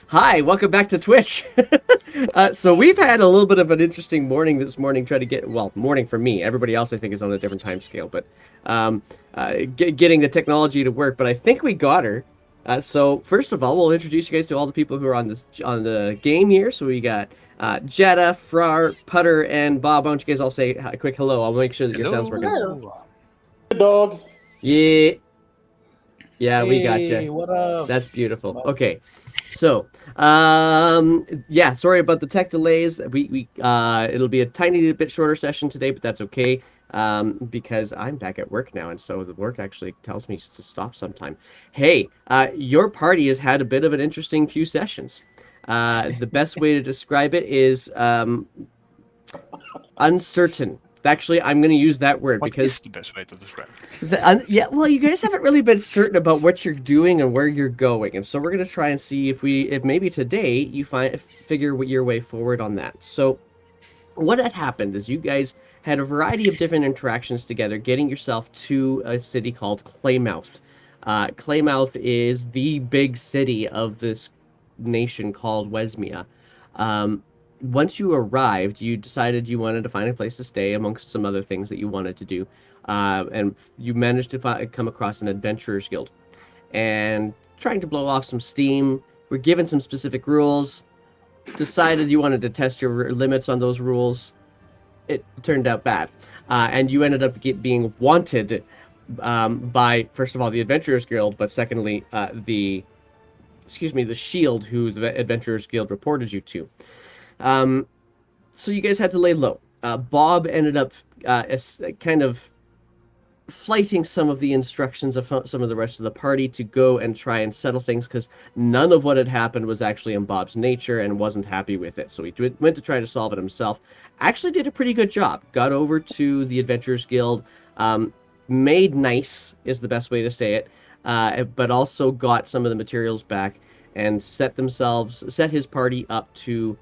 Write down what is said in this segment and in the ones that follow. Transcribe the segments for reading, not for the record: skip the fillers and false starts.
Hi, welcome back to Twitch. So we've had a little bit of an interesting morning this morning trying to get, well, morning for me. Everybody else I think is on a different time scale, but um, getting the technology to work. But I think we got her. So first of all, we'll introduce you guys to all the people who are on the game here. So we got Jetta, Frar, Putter, and Bob. Why don't you guys all say a quick hello? I'll make sure that your sound's working. Hello. Hey, dog. Yeah, yeah, we gotcha. Hey, what up? That's beautiful. Okay. So, yeah, sorry about the tech delays. It'll be a tiny bit shorter session today, but that's okay. Because I'm back at work now, and so the work actually tells me to stop sometime. Hey, your party has had a bit of an interesting few sessions. The best way to describe it is uncertain. Actually, I'm going to use that word What because is the best way to describe it? yeah, well, you guys haven't really been certain about what you're doing and where you're going, and so we're gonna try and see if maybe today you figure your way forward on that. So, what had happened is you guys had a variety of different interactions together, getting yourself to a city called Claymouth. Claymouth is the big city of this nation called Wesmia. Um, Once you arrived, you decided you wanted to find a place to stay amongst some other things that you wanted to do. And you managed to come across an adventurers guild. And trying to blow off some steam, were given some specific rules, decided you wanted to test your limits on those rules. It turned out bad. And you ended up being wanted by, first of all, the Adventurers Guild, but secondly, the Shield, who the Adventurers Guild reported you to. So you guys had to lay low. Bob ended up kind of flighting some of the instructions of some of the rest of the party to go and try and settle things because none of what had happened was actually in Bob's nature and wasn't happy with it. So he went to try to solve it himself. Actually did a pretty good job. Got over to the Adventurers Guild. Made nice is the best way to say it. But also got some of the materials back and set his party up to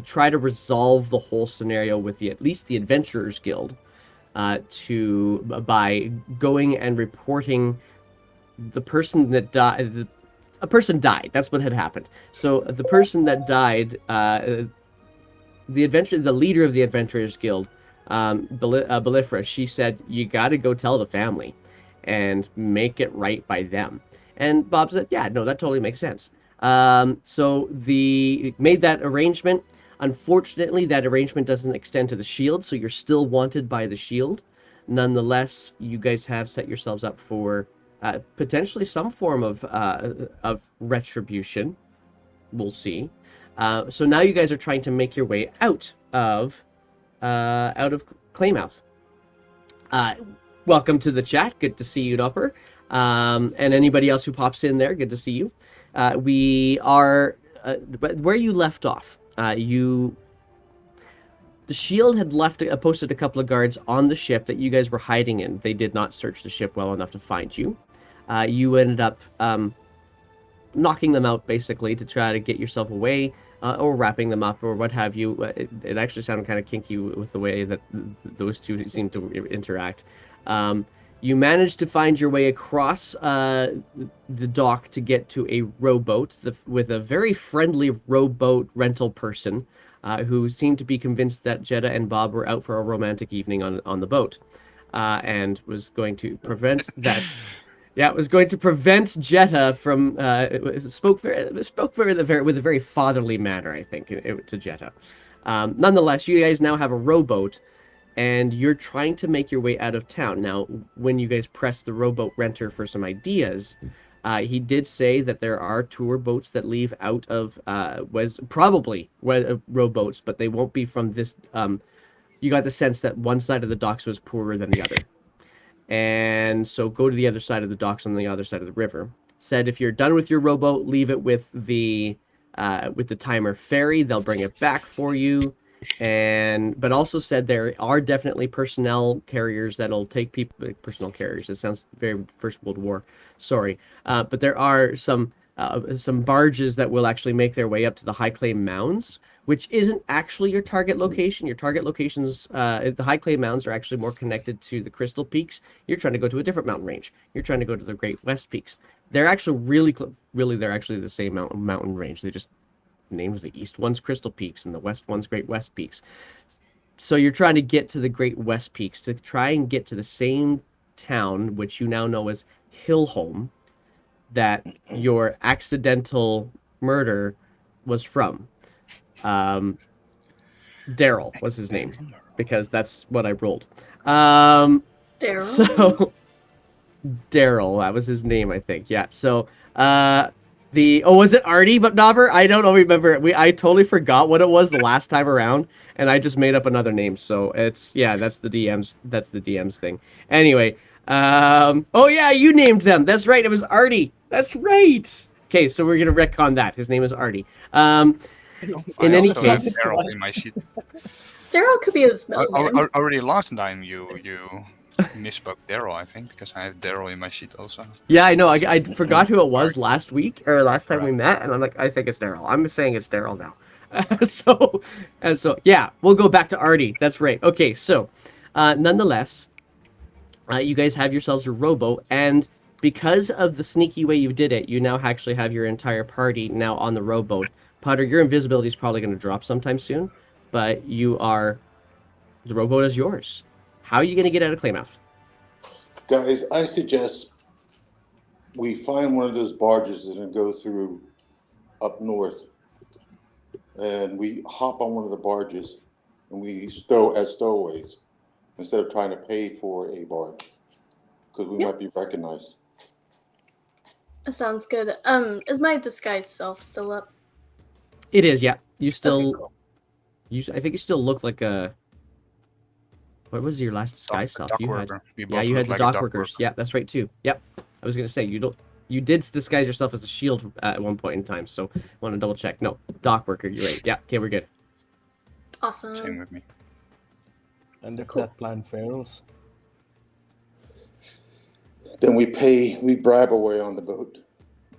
try to resolve the whole scenario with at least the Adventurers Guild, by going and reporting the person that died. A person died. That's what had happened. So the person that died, the leader of the Adventurers Guild, Belifra, she said, "You got to go tell the family, and make it right by them." And Bob said, "Yeah, no, that totally makes sense." So made that arrangement. Unfortunately, that arrangement doesn't extend to the Shield, so you're still wanted by the Shield. Nonetheless, you guys have set yourselves up for potentially some form of retribution. We'll see. So now you guys are trying to make your way out of Claymouth. Welcome to the chat. Good to see you, Nopper. And anybody else who pops in there, good to see you. We are where you left off. The Shield had posted a couple of guards on the ship that you guys were hiding in. They did not search the ship well enough to find you. You ended up knocking them out basically to try to get yourself away, or wrapping them up or what have you. It actually sounded kind of kinky with the way that those two seemed to interact. You managed to find your way across the dock to get to a rowboat with a very friendly rowboat rental person who seemed to be convinced that Jetta and Bob were out for a romantic evening on the boat, and was going to prevent that. Yeah, it was going to prevent Jetta from spoke with a very fatherly manner, I think, to Jetta. Nonetheless, you guys now have a rowboat, and you're trying to make your way out of town. Now, when you guys press the rowboat renter for some ideas, he did say that there are tour boats that leave out of rowboats, but they won't be from this. You got the sense that one side of the docks was poorer than the other. And so go to the other side of the docks on the other side of the river. Said if you're done with your rowboat, leave it with the Timer ferry. They'll bring it back for you. But also said there are definitely personnel carriers that'll take people. Personnel carriers. It sounds very First World War. Sorry, but there are some barges that will actually make their way up to the High Clay Mounds, which isn't actually your target location. Your target locations, the High Clay Mountains, are actually more connected to the Crystal Peaks. You're trying to go to a different mountain range. You're trying to go to the Great West Peaks. They're actually really they're actually the same mountain range. They just named the east one's Crystal Peaks and the west one's Great West Peaks. So you're trying to get to the Great West Peaks to try and get to the same town, which you now know as Hillholm, that your accidental murder was from. Daryl was his name, because that's what I rolled. Daryl? So Daryl, that was his name, I think. Yeah. So was it Artie but Dauber? I don't know, remember. I totally forgot what it was the last time around, and I just made up another name. So that's the DM's thing. Anyway, oh yeah, you named them. That's right. It was Artie. That's right. Okay, so we're gonna retcon that. His name is Artie. In any case, Daryl in my sheet. Daryl could be his middle name. Already last time you misspoke Daryl, I think, because I have Daryl in my sheet also. Yeah, I know. I forgot who it was last week or last time we met, and I'm like, I think it's Daryl. I'm saying it's Daryl now. So yeah, we'll go back to Artie. That's right. Okay, so nonetheless, you guys have yourselves a rowboat, and because of the sneaky way you did it, you now actually have your entire party now on the rowboat. Potter, your invisibility is probably going to drop sometime soon, but the rowboat is yours. How are you going to get out of Claymouth? Guys, I suggest we find one of those barges and go through up north, and we hop on one of the barges and we stow as stowaways instead of trying to pay for a barge, because we might be recognized. That sounds good. Is my disguise self still up? It is, yeah. You still, Okay, cool. I think you still look like a. What was your last disguise self? Dock You worker. had, We yeah, both you had look the like a dock workers. worker. Yeah, that's right too. Yep. I was gonna say you did disguise yourself as a shield at one point in time, so I want to double check. No, dock worker. You're right. Yeah. Okay, we're good. Awesome. Same with me. And if Cool. that plan fails, Then we bribe our way on the boat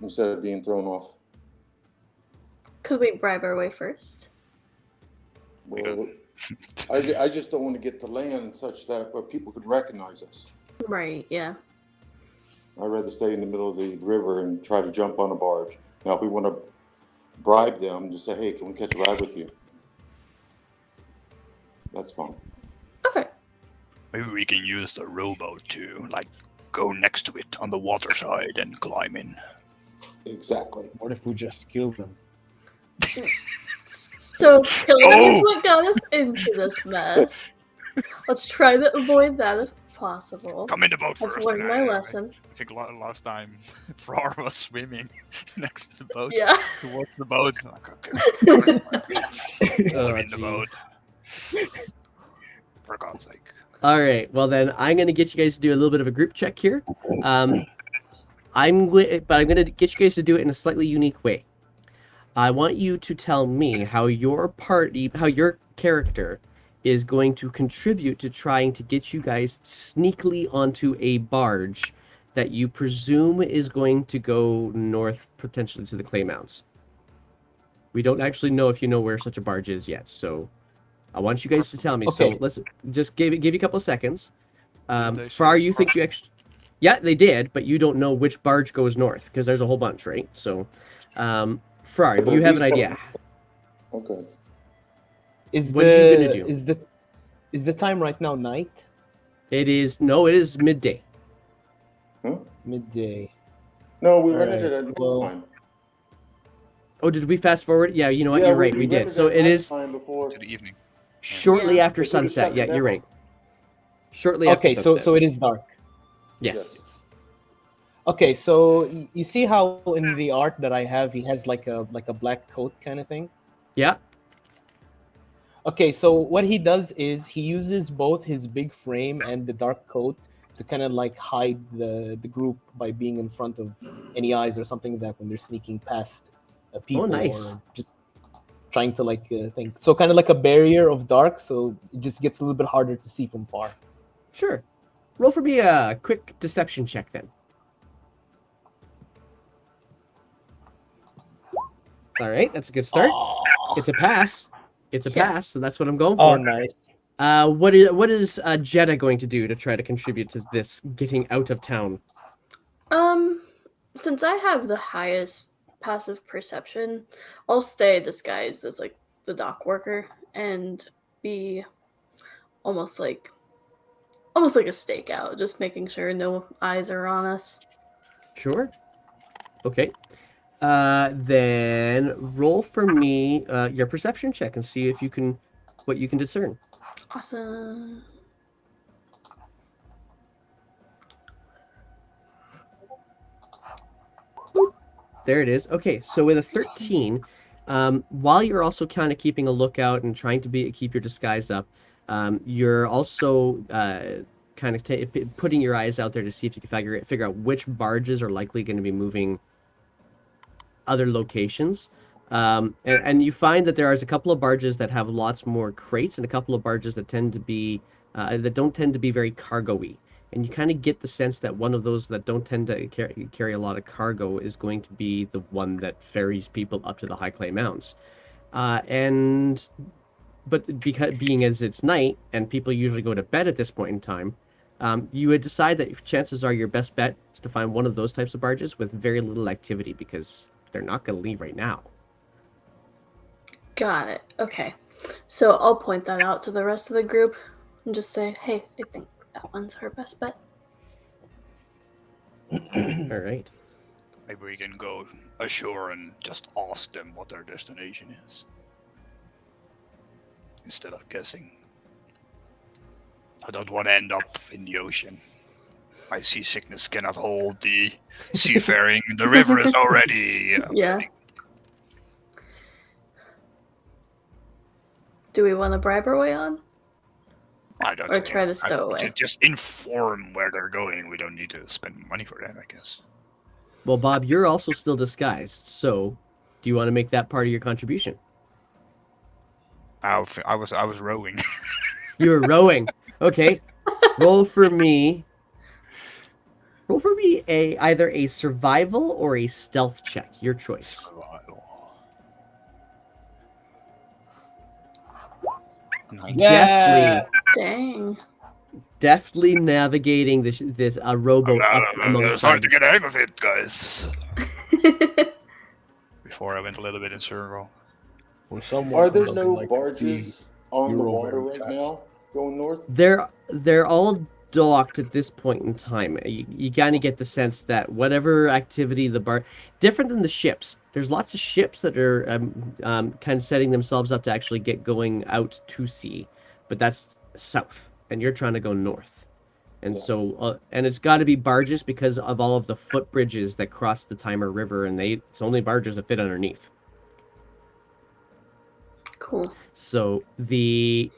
instead of being thrown off. Could we bribe our way first? Well, I just don't want to get to land such that where people could recognize us. Right, yeah. I'd rather stay in the middle of the river and try to jump on a barge. Now, if we want to bribe them, just say, hey, can we catch a ride with you? That's fine. Okay. Maybe we can use the rowboat to, go next to it on the water side and climb in. Exactly. what if we just kill them? So killing is what got us into this mess. Let's try to avoid that if possible. Come in the boat I've first. learned and my I lesson. think last time Frar was swimming next to the boat. Yeah. Towards the boat. Okay. Oh, I'm in the boat. jeez. For God's sake. All right. Well, then I'm gonna get you guys to do a little bit of a group check here. I'm gonna get you guys to do it in a slightly unique way. I want you to tell me how your character is going to contribute to trying to get you guys sneakily onto a barge that you presume is going to go north, potentially to the Clay Mounds. We don't actually know if you know where such a barge is yet, so I want you guys to tell me. Okay. So let's just give you a couple of seconds. they Far, say you think you actually? Yeah, they did, but you don't know which barge goes north because there's a whole bunch, right? So, Frar, But you have an these- idea. Okay. What are you gonna do? Is the time right now night? It is midday. Huh? Midday. No, we All rented right, it at well- nighttime. Oh, did we fast forward? Yeah, you know what? Yeah, You're right. We did. rented So at it is nighttime before. To the evening. shortly Yeah. after We could've sunset. shut Yeah, it you're down. right. Shortly after Okay, sunset. so it is dark. Yes. Okay, so you see how in the art that I have, he has like a black coat kind of thing. Yeah. Okay, so what he does is he uses both his big frame and the dark coat to kind of like hide the group by being in front of any eyes or something like that when they're sneaking past people nice. or just trying to think. So kind of like a barrier of dark, so it just gets a little bit harder to see from far. Sure. Roll for me a quick deception check then. All right, that's a good start. Aw. It's a pass. It's a Yeah. pass, so that's what I'm going Oh, for. nice. What is Jetta going to do to try to contribute to this getting out of town? Since I have the highest passive perception, I'll stay disguised as like the dock worker and be almost like almost like a stakeout, just making sure no eyes are on us. Sure. Okay. Then roll for me your perception check and see if you can what you can discern. Awesome. There it is. Okay, so with a 13, while you're also kind of keeping a lookout and trying to keep your disguise up, you're also kind of putting your eyes out there to see if you can figure out which barges are likely going to be moving other locations. And you find that there is a couple of barges that have lots more crates and a couple of barges that tend to be that don't tend to be very cargo-y. And you kind of get the sense that one of those that don't tend to carry a lot of cargo is going to be the one that ferries people up to the High Clay Mounds. But because being as it's night and people usually go to bed at this point in time, you would decide that chances are your best bet is to find one of those types of barges with very little activity because they're not going to leave right now. Got it. Okay. So I'll point that out to the rest of the group and just say, hey, I think that one's our best bet. All right. Maybe we can go ashore and just ask them what their destination is. Instead of guessing. I don't want to end up in the ocean. My seasickness cannot hold the seafaring. The river is already... Yeah. Do we want to bribe our way on? I don't Or try to stow away? Just inform where they're going. We don't need to spend money for that, I guess. Well, Bob, you're also still disguised, so do you want to make that part of your contribution? I was rowing. You were rowing. Okay. Roll for me either a survival or a stealth check. Your choice. Yeah. Dang. Deftly navigating this rowboat up I'm alongside. starting to get the hang of it, guys. Before I went a little bit in circle. For someone Are who there doesn't no like to barges see, on you the roll water very right fast. now going north? They're all docked at this point in time. You kind of get the sense that whatever activity different than the ships. There's lots of ships that are kind of setting themselves up to actually get going out to sea, but that's south, and you're trying to go north. And Yeah. so, and it's got to be barges because of all of the footbridges that cross the Timer River, and it's only barges that fit underneath. Cool. So you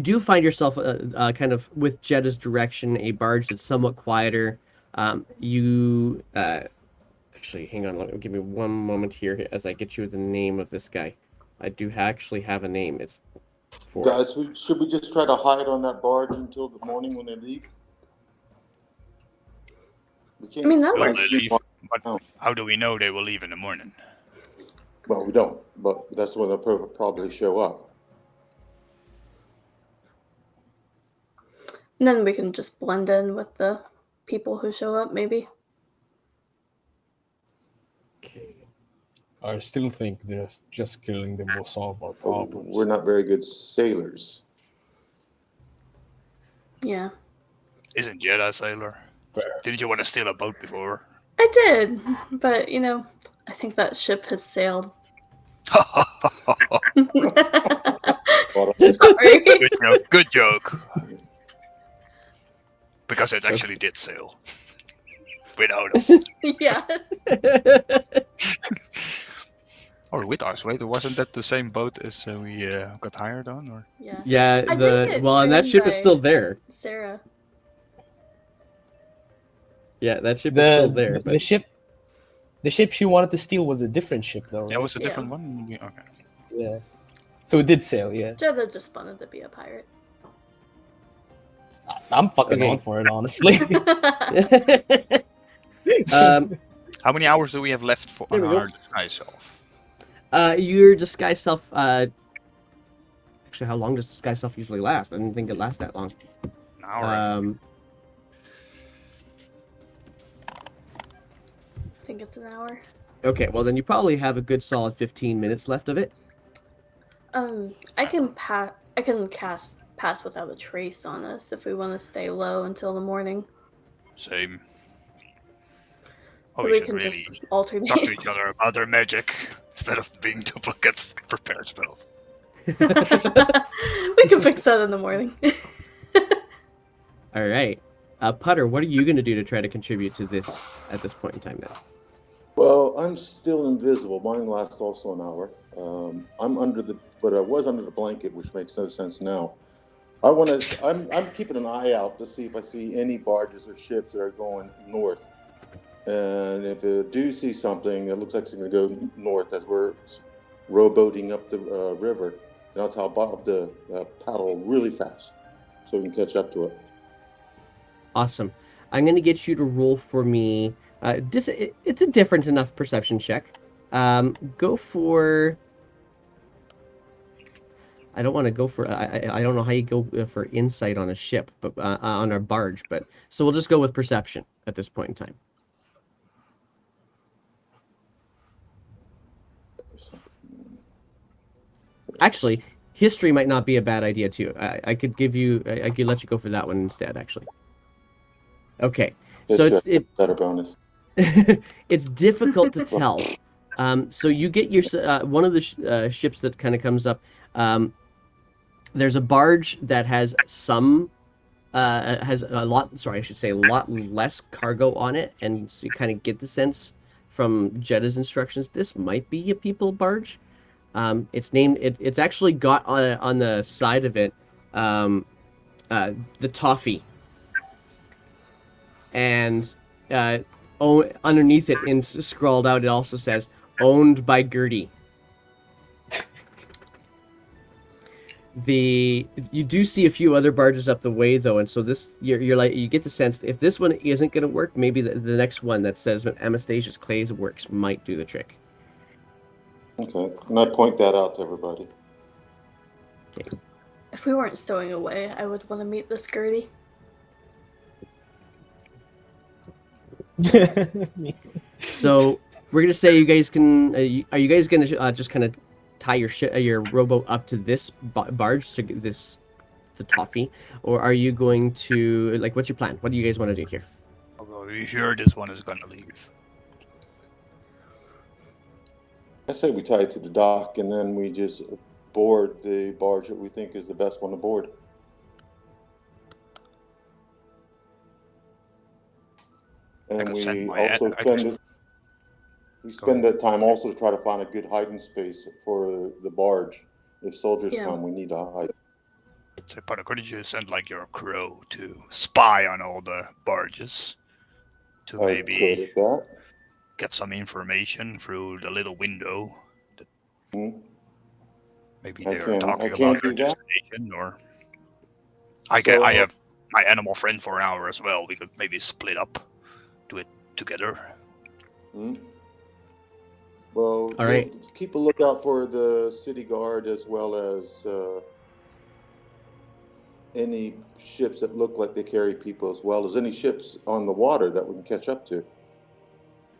do find yourself kind of with Jetta's direction, a barge that's somewhat quieter. Actually, hang on, give me one moment here as I get you the name of this guy. I do actually have a name. It's for Guys, should we just try to hide on that barge until the morning when they leave? We can't. I mean, that Will works. they leave? But how do we know they will leave in the morning? Well, we don't, but that's when they'll probably show up. And then we can just blend in with the people who show up, maybe. Okay. I still think just killing them will solve our problems. We're not very good sailors. Yeah. Isn't Jed a sailor? Fair. Didn't you want to steal a boat before? I did, but I think that ship has sailed. Sorry. Good joke. Good joke. Because it actually did sail. Without us. Yeah. Or with us, wait, wasn't that the same boat as we got hired on? Or Yeah. Yeah, I did get and that trained ship is by- still there. Sarah. Yeah, that ship is still there. The ship she wanted to steal was a different ship, though. that Right? was a different one? Okay. Yeah. So it did sail, yeah. Jetta just wanted to be a pirate. I'm fucking Okay. on for it, honestly. How many hours do we have left There on we go. our disguise off? Your disguise self. Actually, how long does disguise self usually last? I didn't think it lasts that long. An hour. I think it's an hour. Okay, well then you probably have a good solid 15 minutes left of it. I can cast pass without a trace on us if we want to stay low until the morning. Same. Oh, So we we should can really just talk to alternate. each other about their magic instead of being duplicates. Prepare spells. We can fix that in the morning. All right. Putter, what are you going to do to try to contribute to this at this point in time now? Well, I'm still invisible. Mine lasts also an hour. But I was under the blanket, which makes no sense now. I'm keeping an eye out to see if I see any barges or ships that are going north. And if I do see something that looks like it's going to go north as we're rowboating up the river, then I'll tell Bob to paddle really fast so we can catch up to it. Awesome. I'm going to get you to roll for me. It's a different enough perception check. Go for. I don't want to go for. I don't know how you go for insight on a ship, but on a barge. But so we'll just go with perception at this point in time. Actually, history might not be a bad idea too. I could give you. I could let you go for that one instead. Actually. Okay. So it's better bonus. it's difficult to tell. So you get your one of the ships that kind of comes up. There's a barge that has some has a lot. Sorry, I should say a lot less cargo on it, and so you kind of get the sense from Jetta's instructions this might be a people barge. It's named. It's actually got on the side of it the toffee, and underneath it, scrawled out, it also says "owned by Gertie." You do see a few other barges up the way though, and so this you're like you get the sense if this one isn't going to work, maybe the next one that says Anastasia's Clay's works might do the trick. Okay, and I point that out to everybody. Okay. If we weren't stowing away, I would want to meet this Gertie. So we're gonna say you guys can. Are you guys gonna just kind of tie your rowboat up to this barge to get the toffee, or are you going to like? What's your plan? What do you guys want to do here? Although are you sure this one is gonna leave? I say we tie it to the dock and then we just board the barge that we think is the best one to board. And we also spend that time also to try to find a good hiding space for the barge. If soldiers come, we need to hide. So, Potter, couldn't you send like your crow to spy on all the barges to maybe get some information through the little window? Maybe they're talking about their destination, or I have my animal friend for an hour as well. We could maybe split up, do it together. Well, all right. We'll keep a lookout for the city guard as well as any ships that look like they carry people, as well as any ships on the water that we can catch up to.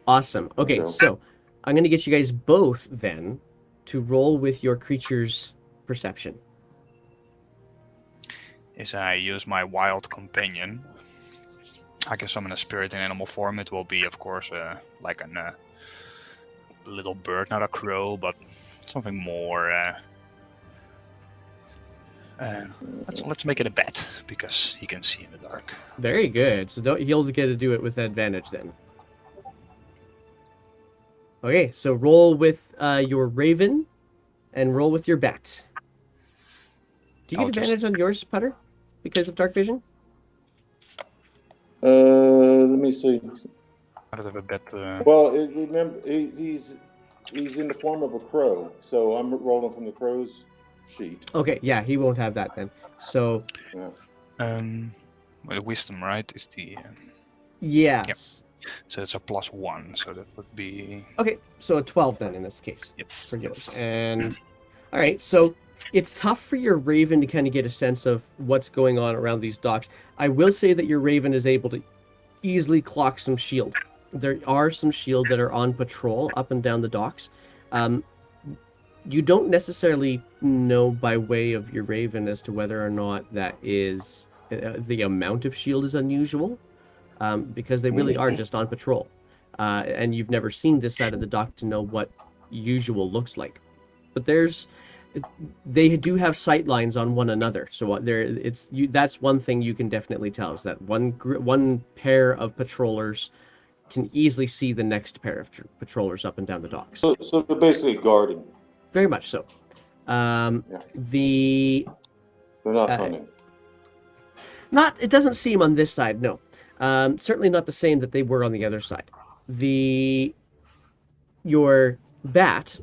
Awesome. Okay, so I'm going to get you guys both then to roll with your creature's perception. As I use my wild companion, I can summon a spirit in animal form. It will be, of course, like a little bird, not a crow, but something more. Let's make it a bat because he can see in the dark. Very good. So he'll get to do it with advantage then. Okay, so roll with your raven, and roll with your bat. Do you get advantage on yours, Putter, because of dark vision? Let me see. I don't have a bet. Well, remember he's in the form of a crow, so I'm rolling from the crow's sheet. Okay, yeah, he won't have that then. So, wisdom, right? Is the yes. So it's a +1. So that would be Okay, so a 12 then in this case yes. for yours. Yes. And all right, so it's tough for your Raven to kind of get a sense of what's going on around these docks. I will say that your Raven is able to easily clock some shield. There are some shield that are on patrol up and down the docks. You don't necessarily know by way of your Raven as to whether or not that is the amount of shield is unusual, because they really are just on patrol, and you've never seen this side of the dock to know what usual looks like. But they do have sight lines on one another, so that's one thing you can definitely tell is that one pair of patrollers can easily see the next pair of patrollers up and down the docks. So they're basically guarding. Very much so. Yeah. The They're not Uh, hunting. it doesn't seem on this side, no. Certainly not the same that they were on the other side. Your bat,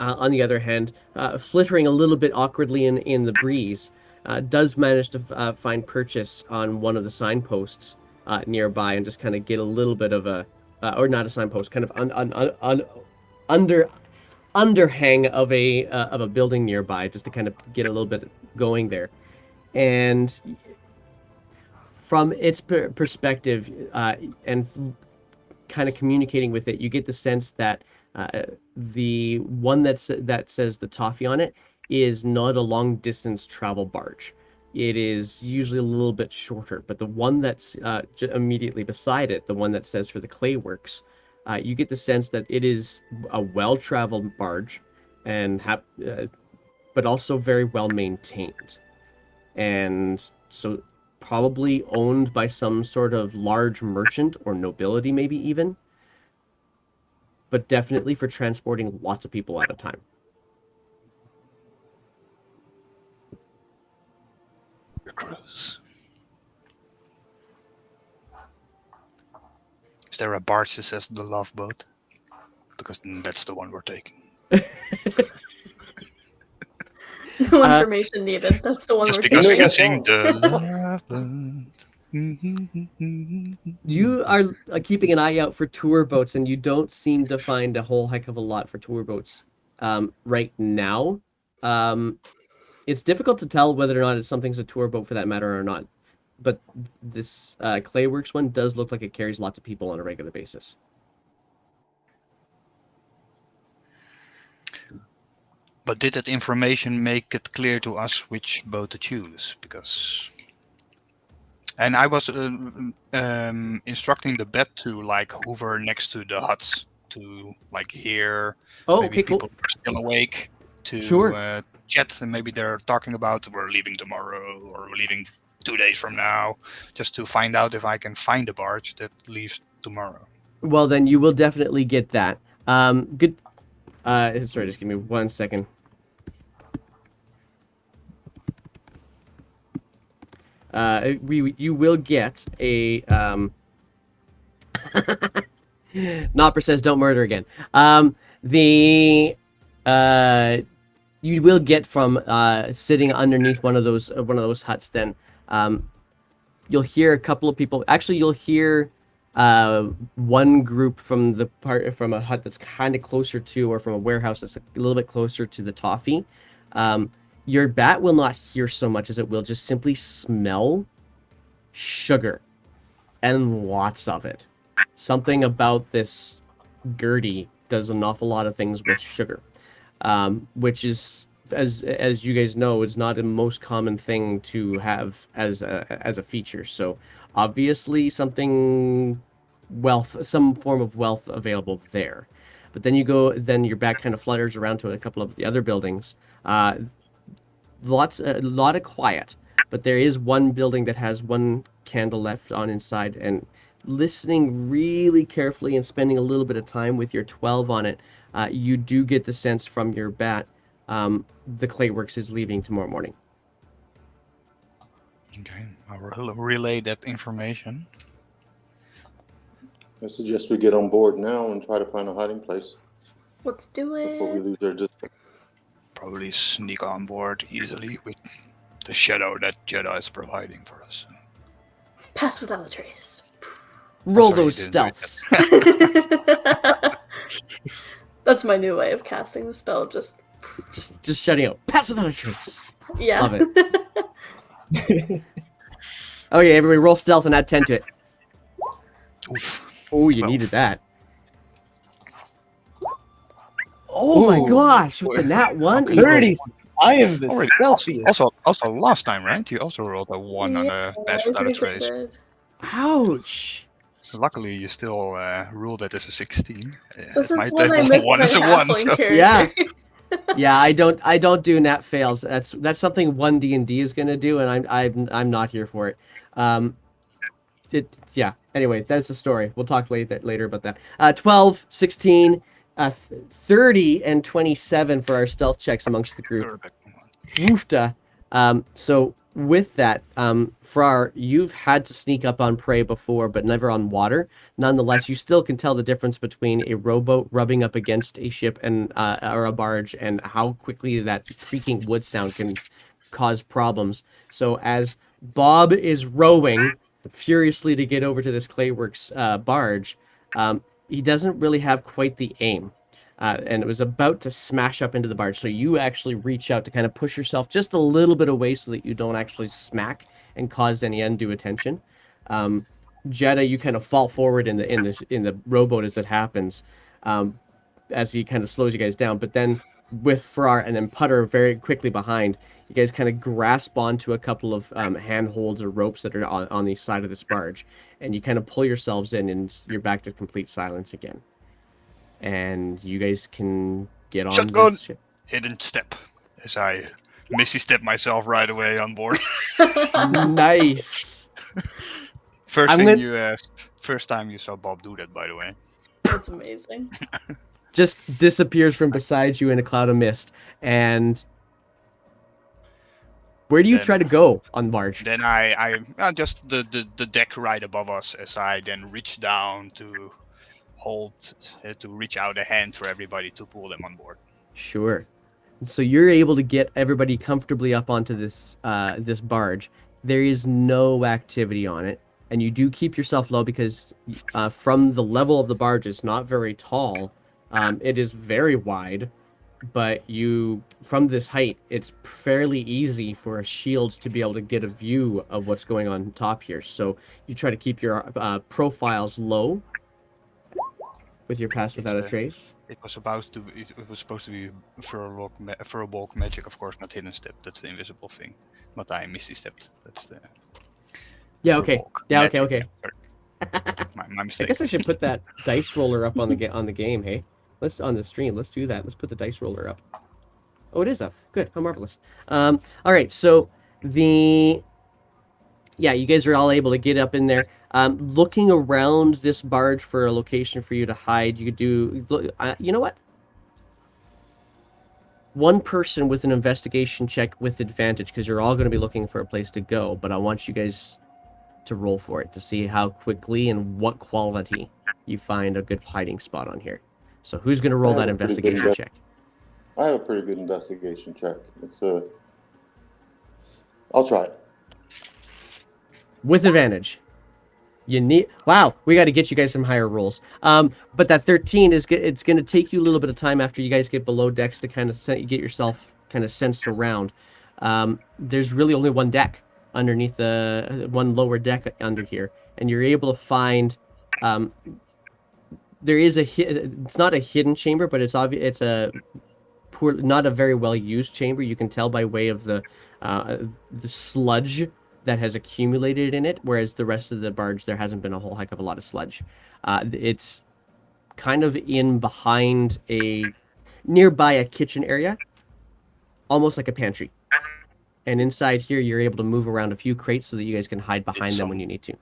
on the other hand, flittering a little bit awkwardly in the breeze, does manage to find purchase on one of the signposts nearby and just kind of get a little bit of a, or not a signpost, kind of underhang of a building nearby, just to kind of get a little bit going there. And from its perspective, and kind of communicating with it, you get the sense that the one that says the toffee on it is not a long distance travel barge. It is usually a little bit shorter, but the one that's immediately beside it, the one that says for the clay works, you get the sense that it is a well-traveled barge, and but also very well maintained, and so probably owned by some sort of large merchant or nobility, maybe even, but definitely for transporting lots of people at a time. Your cruise. Is there a barge that says the love boat? Because that's the one we're taking. No information needed. That's the one Just we're because we taking. can sing the love boat. You are keeping an eye out for tour boats, and you don't seem to find a whole heck of a lot for tour boats right now. It's difficult to tell whether or not something's a tour boat for that matter or not. But this Clayworks one does look like it carries lots of people on a regular basis. But did that information make it clear to us which boat to choose? Because, and I was instructing the bet to like hover next to the huts to like hear Oh, maybe okay, cool. people are still awake to Sure. chat, and maybe they're talking about we're leaving tomorrow or we're leaving 2 days from now, just to find out if I can find a barge that leaves tomorrow. Well, then you will definitely get that. Good. Sorry, just give me 1 second. You will get a Nopper says don't murder again. You will get from sitting underneath one of those huts. Then you'll hear a couple of people. Actually, you'll hear one group from a hut that's kind of closer to, or from a warehouse that's a little bit closer to the toffee. Your bat will not hear so much as it will just simply smell sugar, and lots of it. Something about this Gertie does an awful lot of things with sugar, which is, as you guys know, is not a most common thing to have as a feature. So obviously some form of wealth available there. But then your bat kind of flutters around to a couple of the other buildings. A lot of quiet, but there is one building that has one candle left on inside, and listening really carefully and spending a little bit of time with your 12 on it, you do get the sense from your bat the Clayworks is leaving tomorrow morning. Okay, I'll relay that information. I suggest we get on board now and try to find a hiding place Let's do before we it. lose our distance. Probably sneak on board easily with the shadow that Jedi is providing for us. Pass without a trace. Roll sorry, you those didn't do it stealths. That's my new way of casting the spell. Just Just shutting out. Pass without a trace. yeah. Love it. Okay, everybody roll stealth and add 10 to it. Oof. Oh, you 12. needed that. Oh my Ooh. gosh, with the nat 1. Okay. even- 30. I am the Already, stealthiest. also, last time, right? You also rolled a 1 on a pass I without a think I trace. did. Ouch. Luckily, you still ruled it as a 16. This My is when I table miss one my is a 1. halfling So. character. Yeah. Yeah, I don't do nat fails. That's something one D&D is gonna do, and I'm not here for it. Yeah. Anyway, that's the story. We'll talk later about that. 12, 16, 30, and 27 for our stealth checks amongst the group. Woofda. So with that, Frar, you've had to sneak up on prey before, but never on water. Nonetheless, you still can tell the difference between a rowboat rubbing up against a ship and or a barge, and how quickly that creaking wood sound can cause problems. So as Bob is rowing furiously to get over to this Clayworks barge, he doesn't really have quite the aim. And it was about to smash up into the barge. So you actually reach out to kind of push yourself just a little bit away so that you don't actually smack and cause any undue attention. Jeddah, you kind of fall forward in the rowboat as it happens, as he kind of slows you guys down. But then with Farrar and then Putter very quickly behind, you guys kind of grasp onto a couple of handholds or ropes that are on the side of this barge, and you kind of pull yourselves in, and you're back to complete silence again. And you guys can get on Shotgun! this ship. Hidden step. As I missy step myself right away on board. Nice. First I'm thing gonna- you asked. First time you saw Bob do that, by the way. That's amazing. Just disappears from beside you in a cloud of mist. And where do you Then- try to go on barge? Then I just the deck right above us as I then reach down to to reach out a hand for everybody to pull them on board. Sure. So you're able to get everybody comfortably up onto this this barge. There is no activity on it, and you do keep yourself low because from the level of the barge, it's not very tall. It is very wide, but from this height, it's fairly easy for a shield to be able to get a view of what's going on top here. So you try to keep your profiles low with your pass without a trace. It was supposed to be for a bulk magic, of course, not hidden step. That's the invisible thing. But I misty stepped. That's the Yeah. for Okay. bulk Yeah. magic. Okay. My I mistake. guess I should put that dice roller up on the game. Hey, let's on the stream. Let's do that. Let's put the dice roller up. Oh, it is up. Good. How marvelous. All right. So you guys are all able to get up in there. Looking around this barge for a location for you to hide. You could do. You know what? One person with an investigation check with advantage, because you're all going to be looking for a place to go. But I want you guys to roll for it to see how quickly and what quality you find a good hiding spot on here. So who's going to roll I have that a pretty good investigation check? I have a pretty good investigation check. I'll try it. With advantage. Wow, we got to get you guys some higher rolls. But that 13 it's going to take you a little bit of time after you guys get below decks to kind of get yourself kind of sensed around. There's really only one deck underneath one lower deck under here, and you're able to find there is it's not a hidden chamber, but it's a not a very well used chamber. You can tell by way of the sludge that has accumulated in it, whereas the rest of the barge there hasn't been a whole heck of a lot of sludge. It's kind of in behind nearby a kitchen area, almost like a pantry. And inside here, you're able to move around a few crates so that you guys can hide behind them when you need to.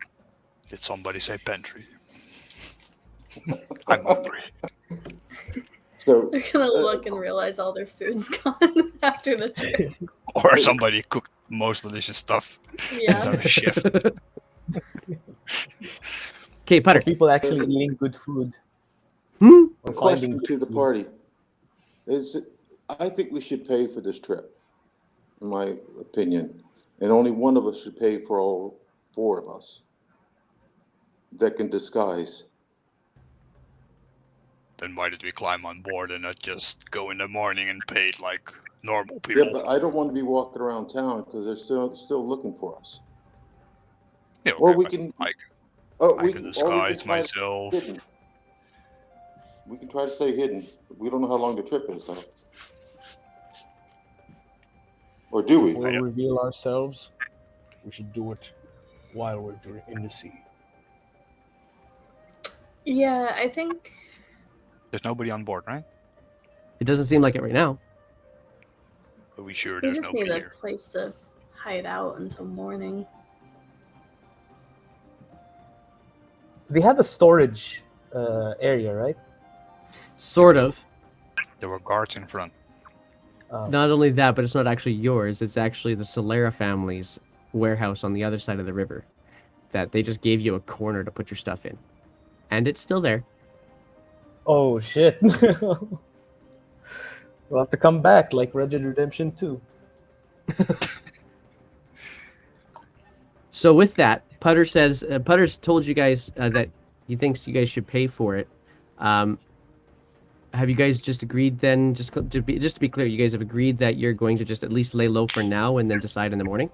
Did somebody say pantry? I'm hungry. So They're gonna look and realize all their food's gone after the trip. Or somebody cooked most delicious stuff. Since I'm Yeah. a chef. Okay, Putter. People actually eating good food. Hmm? Or a question finding to the party is: I think we should pay for this trip, in my opinion, and only one of us should pay for all four of us. that can disguise. Then why did we climb on board and not just go in the morning and pay it like normal Yeah, people? but I don't want to be walking around town because they're still looking for us. Yeah, Or okay, we but can. I Oh, can or we can disguise try myself. hidden. We can try to stay hidden. We don't know how long the trip is, though. Or do we? We'll reveal ourselves. We should do it while we're in the sea. Yeah, I think There's nobody on board, right? It doesn't seem like it right now. Are we sure we there's just need nobody a here? place to hide out until morning. They have a storage area, right? Sort of. There were guards in front. Not only that, but it's not actually yours. It's actually the Solera family's warehouse on the other side of the river. That they just gave you a corner to put your stuff in. And it's still there. Oh shit! We'll have to come back like Red Dead Redemption 2. So with that, Putter's told you guys that he thinks you guys should pay for it. Have you guys just agreed then? Just to be clear, you guys have agreed that you're going to just at least lay low for now and then decide in the morning.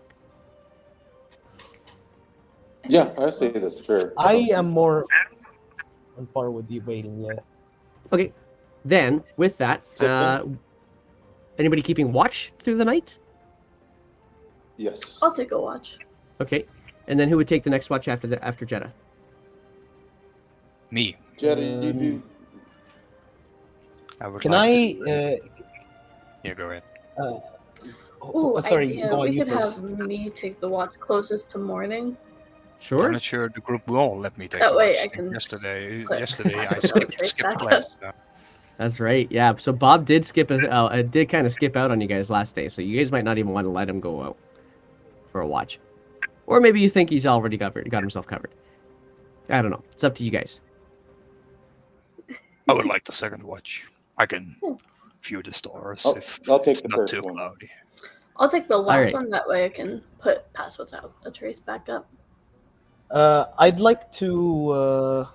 Yeah, think I so. say that's fair. I am more on par with you waiting. Yeah. Okay, then with that, Second. anybody keeping watch through the night? Yes. I'll take a watch. Okay, and then who would take the next watch after Jeddah? Me. Jetty, you do. I would Can like I? to... Yeah, go ahead. Ooh, Sorry, idea. go on. We You could first. have me take the watch closest to morning. I'm Sure. not sure the group will all let me take That the way watch. I can Yesterday put I pass without trace skipped back class. up. That's right. Yeah. So Bob did did kind of skip out on you guys last day. So you guys might not even want to let him go out for a watch, or maybe you think he's already got himself covered. I don't know. It's up to you guys. I would like the second watch. I can view the stars if I'll take it's the not first too one. cloudy. I'll take the last right. one. That way I can put pass without a trace back up. I'd like to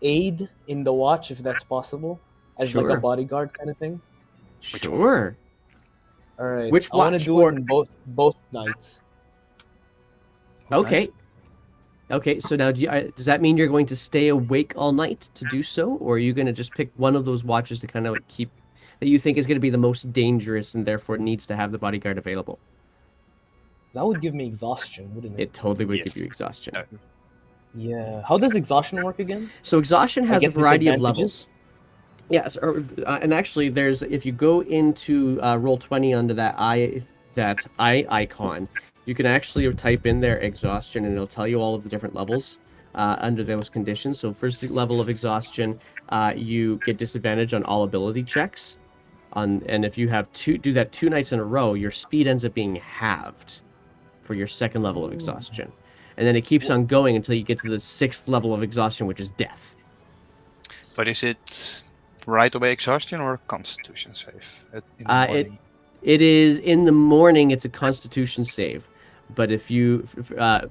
aid in the watch if that's possible, as like Sure. a bodyguard kind of thing. Sure. All right. Which I want to watch, do or- it in both nights. Okay. Nice. Okay. So now, does that mean you're going to stay awake all night to do so, or are you going to just pick one of those watches to kind of keep that you think is going to be the most dangerous and therefore needs to have the bodyguard available? That would give me exhaustion, wouldn't it? It totally would Yes. give you exhaustion. Yeah. How does exhaustion work again? So exhaustion has a get variety of disadvantages? levels. Yes, and actually, there's if you go into Roll20 under that eye icon, you can actually type in there exhaustion, and it'll tell you all of the different levels under those conditions. So first level of exhaustion, you get disadvantage on all ability checks, and if you have do that 2 nights in a row, your speed ends up being halved for your second level of exhaustion, and then it keeps on going until you get to the 6th level of exhaustion, which is death. But is it right away exhaustion or constitution save? In the morning? It is in the morning. It's a Constitution save, but if you,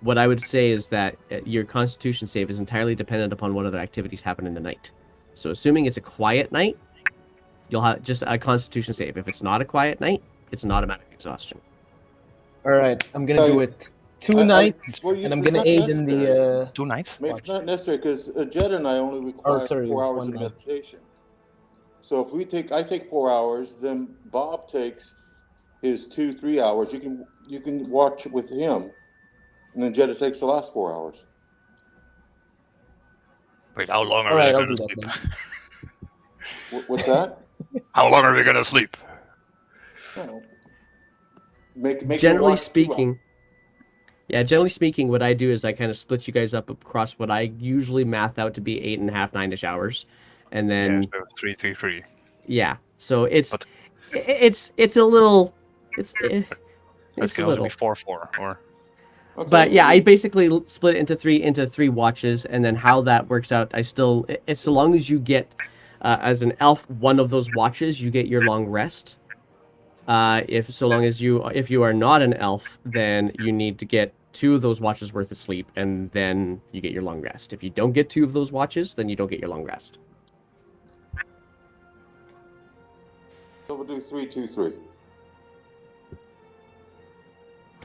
what I would say is that your Constitution save is entirely dependent upon what other activities happen in the night. So, assuming it's a quiet night, you'll have just a Constitution save. If it's not a quiet night, it's an automatic exhaustion. All right. I'm gonna do it 2 I- nights, well, and I'm it's gonna not aid in necessary. the. 2 nights? Maybe it's not necessary because Jed and I only require sorry, 4 hours 1 of night. meditation. So if I take 4 hours, then Bob takes his 2-3 hours. You can watch with him, and then Jed takes the last 4 hours. Wait, how long are All right, we I'll gonna do that sleep? then. What's that? How long are we gonna sleep? No. Make him Generally watch 2 speaking, yeah. Generally speaking, what I do is I kind of split you guys up across what I usually math out to be 8.5, 9-ish hours, and then Yeah, so 3. yeah. So it's But- it's a little it's It it's a can also little. be 4 or Okay. But yeah, I basically split it into three watches, and then how that works out, it's so long as you get as an elf one of those watches, you get your long rest. If you are not an elf, then you need to get 2 of those watches worth of sleep, and then you get your long rest. If you don't get 2 of those watches, then you don't get your long rest. So we'll do 3, 2, 3.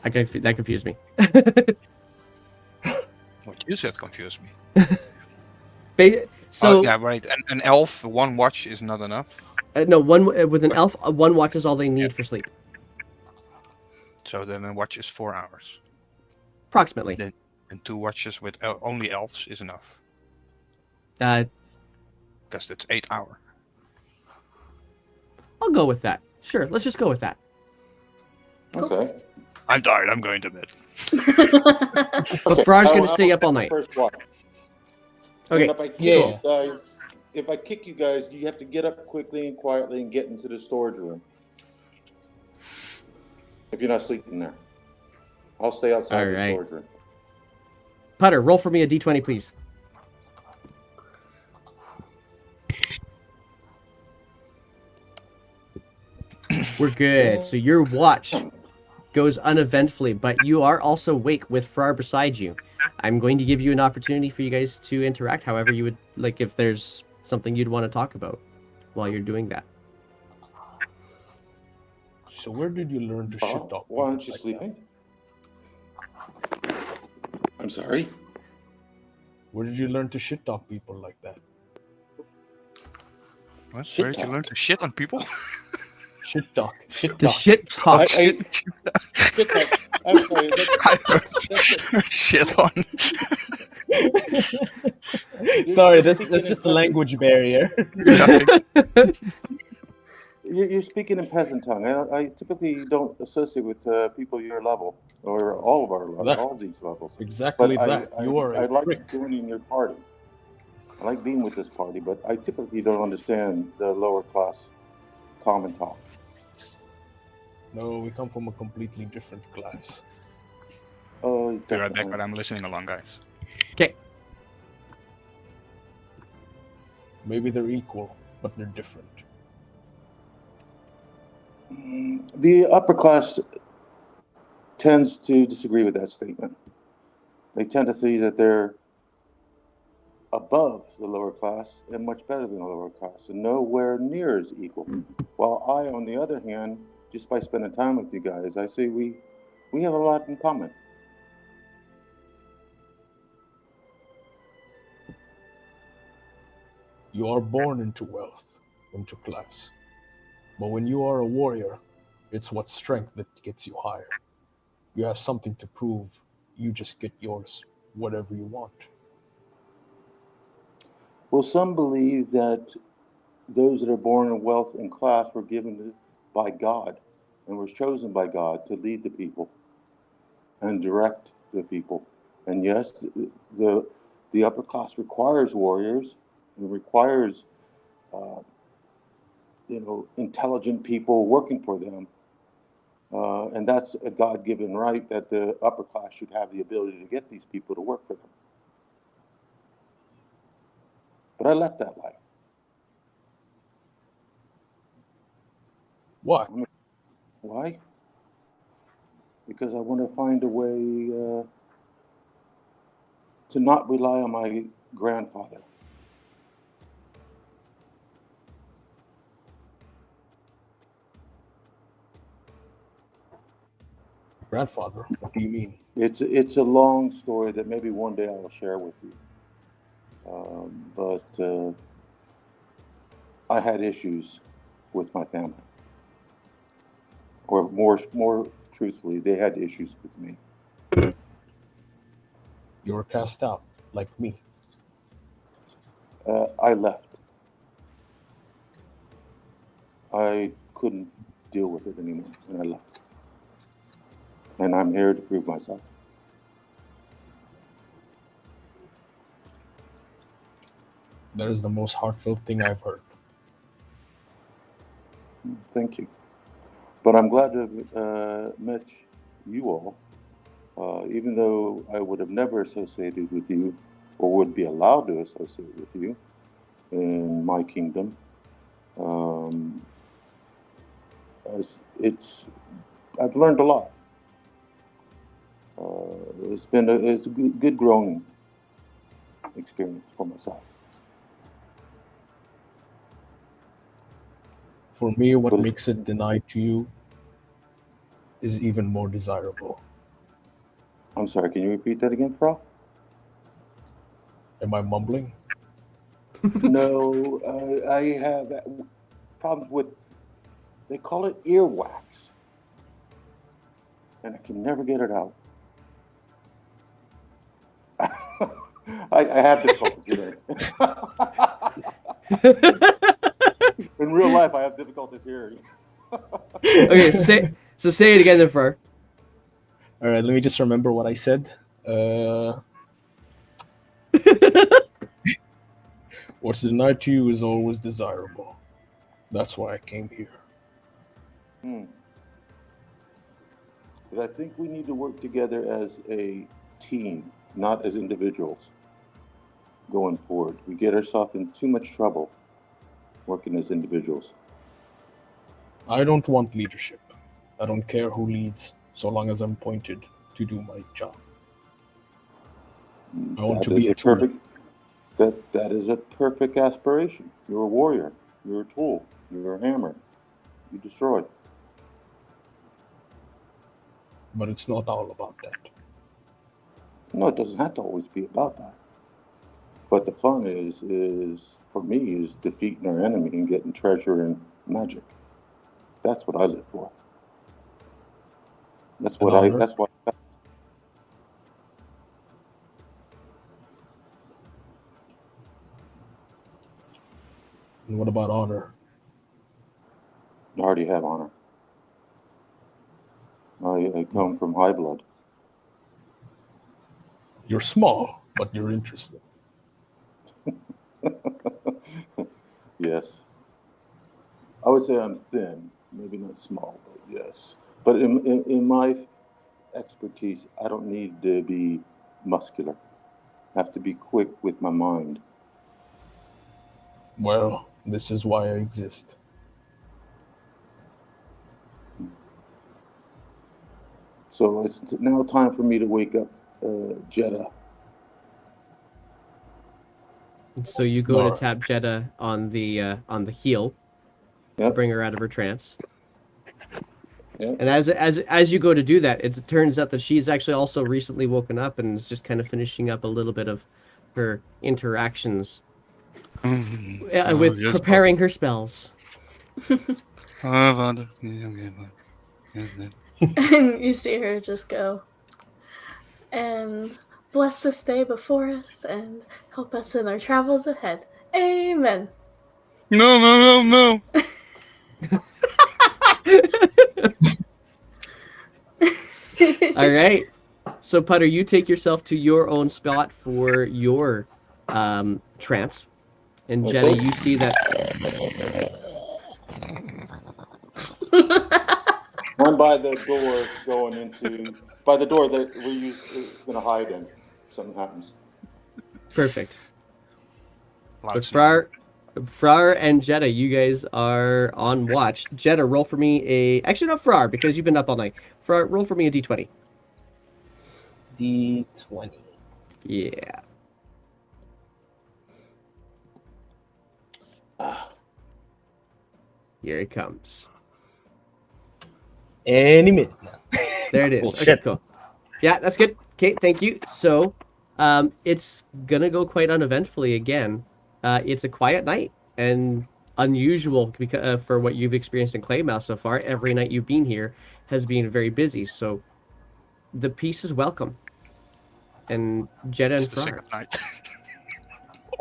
That confused me. What you said confused me. So Oh, yeah, right. An elf, 1 watch is not enough. no, with an elf, 1 watch is all they need for sleep, So then a watch is 4 hours. approximately. Then and 2 watches with only elves is enough. Uh, Because it's 8 hours. I'll go with that. Sure, let's just go with that. Okay. I'm tired. I'm going to bed. But Frog's gonna stay up all night. First watch. Okay. And if I kick Yeah. you guys, you have to get up quickly and quietly and get into the storage room. If you're not sleeping there, I'll stay outside the Alright. storage room. Putter, roll for me a d20, please. We're good. So your watch goes uneventfully, but you are also awake with Frar beside you. I'm going to give you an opportunity for you guys to interact however you would like, if there's something you'd want to talk about while you're doing that. So where did you learn to shit talk? Why aren't you like sleeping? I'm sorry. Where did you learn to shit talk people like that? What? Shit Where did you talk. learn to shit on people? Shit talk. Shit The talk. shit talk. Shit talk. I'm sorry. I heard shit on. Sorry, You're that's speaking in just a peasant- language barrier. Yeah, You're speaking in peasant tongue. I typically don't associate with people your level or all of our levels, That- all these levels. Exactly But that. You are I a like prick. joining your party. I like being with this party, but I typically don't understand the lower class common talk. No, we come from a completely different class. Oh, Be right back, definitely. but I'm listening along, guys. Okay. Maybe they're equal, but they're different. The upper class tends to disagree with that statement. They tend to see that they're above the lower class and much better than the lower class and nowhere near as equal. While I, on the other hand, just by spending time with you guys, I see we have a lot in common. You are born into wealth, into class. But when you are a warrior, it's what strength that gets you higher. You have something to prove. You just get yours, whatever you want. Well, some believe that those that are born in wealth and class were given by God and were chosen by God to lead the people and direct the people. And yes, the upper class requires warriors and requires intelligent people working for them. And that's a God-given right that the upper class should have the ability to get these people to work for them. But I left that life. Why? Why? Because I want to find a way to not rely on my grandfather. Grandfather? What do you mean? It's a long story that maybe one day I will share with you. But I had issues with my family, or more truthfully, they had issues with me. You were cast out, like me. I left. I couldn't deal with it anymore, and I left. And I'm here to prove myself. That is the most heartfelt thing I've heard. Thank you. But I'm glad to have met you all. Even though I would have never associated with you or would be allowed to associate with you in my kingdom, I've learned a lot. It's a good growing experience for myself. For me, what But makes it denied to you is even more desirable. I'm sorry, can you repeat that again, Frau? Am I mumbling? No, I have problems with, they call it earwax, and I can never get it out. I have difficulties hearing. In real life, I have difficulties hearing. Okay, say it again then, Frar. All right, let me just remember what I said. What's denied to you is always desirable. That's why I came here. Hmm. But I think we need to work together as a team, not as individuals going forward. We get ourselves in too much trouble working as individuals. I don't want leadership. I don't care who leads, so long as I'm appointed to do my job. I want to That be is a a tool. perfect that is a perfect aspiration. You're a warrior. You're a tool. You're a hammer. You destroy. But it's not all about that. No, it doesn't have to always be about that. But the fun is for me is defeating our enemy and getting treasure and magic. That's what I live for. That's And what I. honor? That's what. And what about honor? I already have honor. I come from high blood. You're small, but you're interesting. Yes, I would say I'm thin, maybe not small, but yes. But in my expertise, I don't need to be muscular. I have to be quick with my mind. Well, this is why I exist. So it's now time for me to wake up Jeddah. So you go All to right. tap Jeddah on the heel to Yep. bring her out of her trance. Yep. And as you go to do that, it turns out that she's actually also recently woken up and is just kind of finishing up a little bit of her interactions Oh, with yes, preparing Father. her spells. Oh, Father. Yeah, okay, Father. Yes, yes. And you see her just go, and bless this day before us and help us in our travels ahead. Amen. No, no, no, no. All right. So Putter, you take yourself to your own spot for your trance, and Jeddah, Okay. you see that. I'm by the door going into by the door that we're going to hide in. If something happens. Perfect. Loud But snoring. Frar and Jeddah, you guys are on watch. Jeddah, roll for me actually not Frar because you've been up all night. Frar, roll for me a d20. D20. Yeah. Here it comes. Any minute now. There it is. Oh, Okay, shit. cool. Yeah, that's good. Okay, thank you. So, it's gonna go quite uneventfully again. It's a quiet night and unusual because for what you've experienced in Claymouth so far. Every night you've been here has been very busy. So, the peace is welcome. And Jeddah It's and the Frar. second night.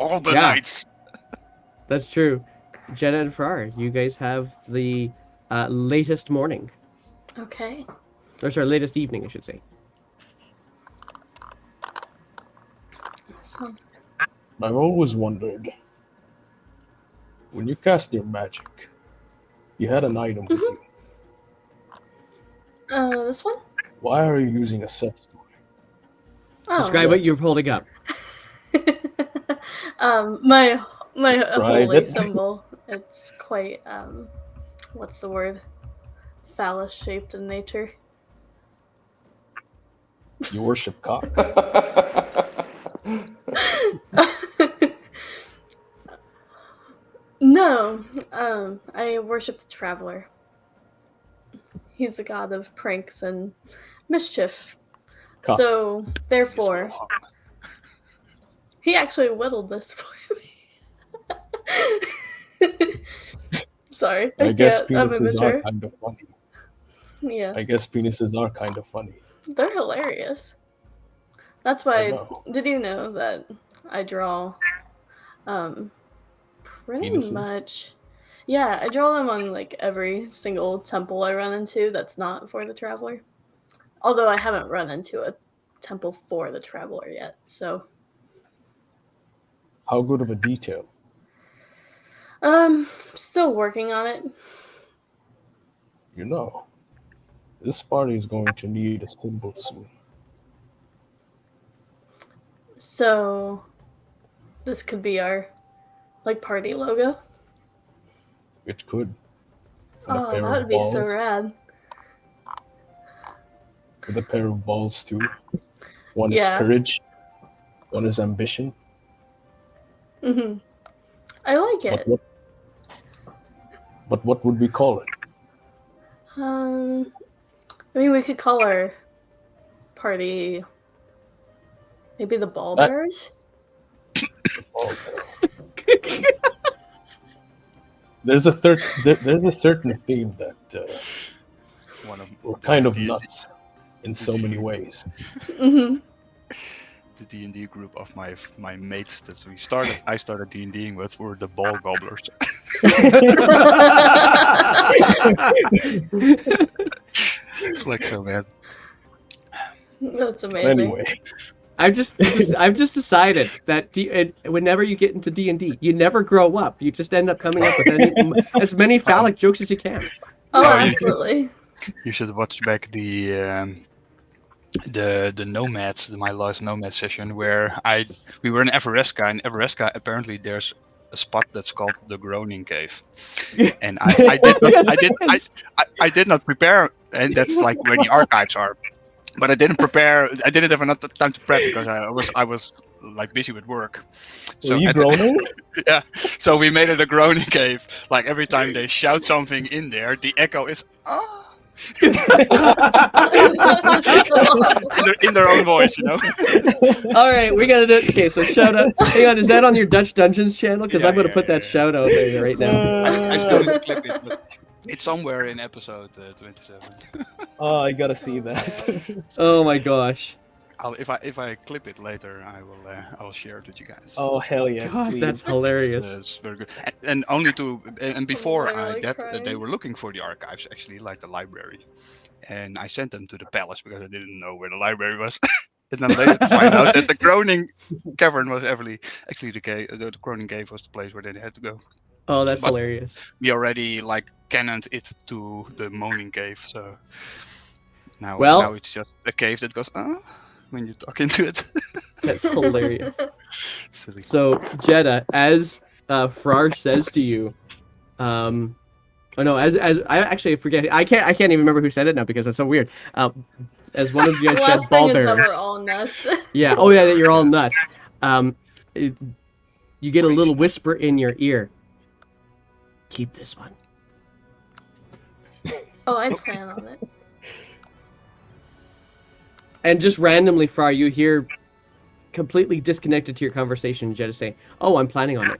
All the Yeah, nights. that's true. Jeddah and Frar, you guys have the latest morning, Okay. or sorry, latest evening, I should say. Sounds I've always wondered, when you cast your magic, you had an item with you. this one? Why are you using a set story? Oh. Describe what Yes. you're holding up. My Describe holy it. symbol. It's quite what's the word? Phallus shaped in nature. You worship cock. No, I worship the traveler. He's the god of pranks and mischief. Cock. So, He's therefore, well hung. he actually whittled this for me. Sorry, I guess can't. I'm penises are immature. kind of funny. Yeah, I guess penises are kind of funny. they're hilarious. That's I why. know. Did you know that I draw, pretty Penises? much? Yeah, I draw them on like every single temple I run into. That's not for the traveler. Although I haven't run into a temple for the traveler yet, so How good of a detail? still working on it. You know, this party is going to need a symbol soon. So this could be our like party logo. It could. And a Oh, pair that of would be so balls. rad. With a pair of balls too. One Yeah. is courage. One is ambition. Hmm. I like it. But what would we call it? I mean, we could call our party maybe the Ball That- Bears. Oh, there's a certain theme that One of we're kind of the- nuts in so many ways. Hmm. The D&D group of my mates that I started D&Ding with were the ball gobblers. It's like so bad. That's amazing. Anyway, I've just decided that whenever you get into D&D, you never grow up. You just end up coming up with as many phallic jokes as you can. Oh, Oh, you- absolutely. You should watch back the nomads, my last nomad session, where we were in Everesca. In Everesca, apparently there's a spot that's called the Groaning Cave, and I did not prepare, and that's like where the archives are. But I didn't prepare. I didn't have enough time to prep because I was like busy with work. were you groaning? Yeah, so we made it a groaning cave. Like every time they shout something in there, the echo is in their own voice, you know. All right, we gotta do it. Okay, so shout out. Hang on, is that on your Dutch Dungeons channel? Because I'm gonna put that shout out there right now. I still need to clip it, but it's somewhere in episode 27. Oh, I gotta see that. Oh my gosh. If I clip it later, I will share it with you guys. Oh hell yes, God, please. that's hilarious. It's very good. And only and before literally that, crying. they were looking for the archives, actually, like the library. And I sent them to the palace because I didn't know where the library was. And then later to find out that the Groaning Cavern was actually the cave. The Groaning Cave was the place where they had to go. Oh, that's But- hilarious. We already canoned it to the Moaning Cave, so now it's just a cave that goes when you talk into it. That's hilarious. Silly. So, Jeddah, as Frar says to you, oh no, as I actually forget. I can't even remember who said it now because it's so weird. As one of you The guys said, last thing ball is that bearers. we're all nuts. Yeah. Oh yeah, that you're all nuts. You get a little whisper in your ear. Keep this one. Oh, I plan on it. And just randomly, Frar, you hear, completely disconnected to your conversation, Jeddah saying, "Oh, I'm planning on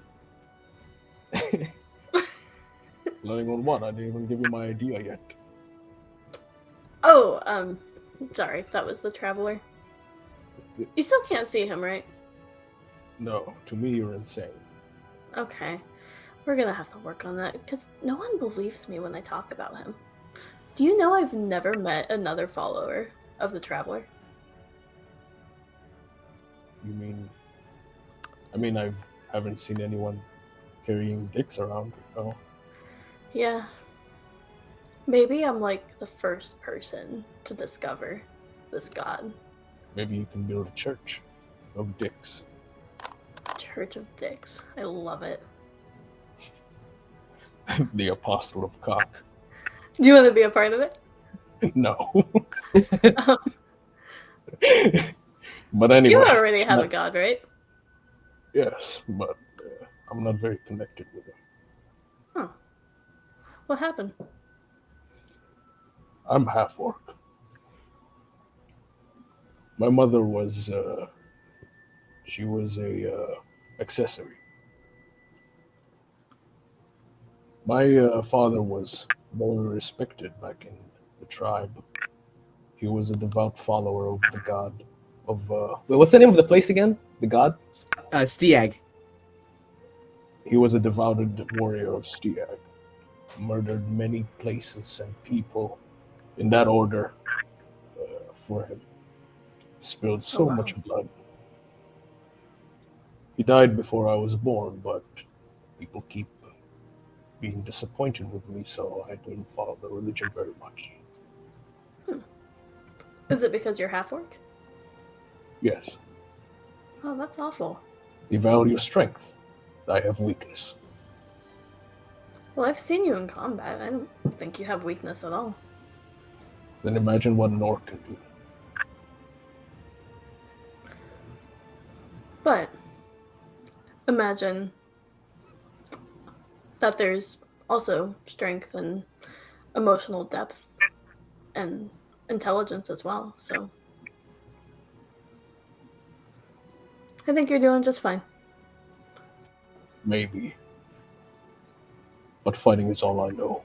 it." Planning on what? I didn't even give you my idea yet. Oh, sorry, that was the traveler. You still can't see him, right? No, to me you're insane. Okay. We're gonna have to work on that, because no one believes me when I talk about him. Do you know I've never met another follower of the traveler? You mean? I mean, I haven't seen anyone carrying dicks around. No. Yeah. Maybe I'm like the first person to discover this god. Maybe you can build a church of dicks. Church of Dicks. I love it. The apostle of cock. Do you want to be a part of it? No. But anyway, You already have a god, right? yes, but I'm not very connected with him. Huh. What happened? I'm half orc. My mother was she was a accessory. My father was very respected back in the tribe. He was a devout follower of the god of. Wait, what's the name of the place again? The god? Stiag. He was a devoted warrior of Stiag. Murdered many places and people in that order for him. Spilled so wow. much blood. He died before I was born, but people keep being disappointed with me, so I didn't follow the religion very much. Is it because you're half orc? Yes, Oh, that's awful. they value strength. I have weakness. Well, I've seen you in combat. I don't think you have weakness at all. Then imagine what an orc can do. But imagine that there's also strength and emotional depth and intelligence as well. So I think you're doing just fine. Maybe. But fighting is all I know.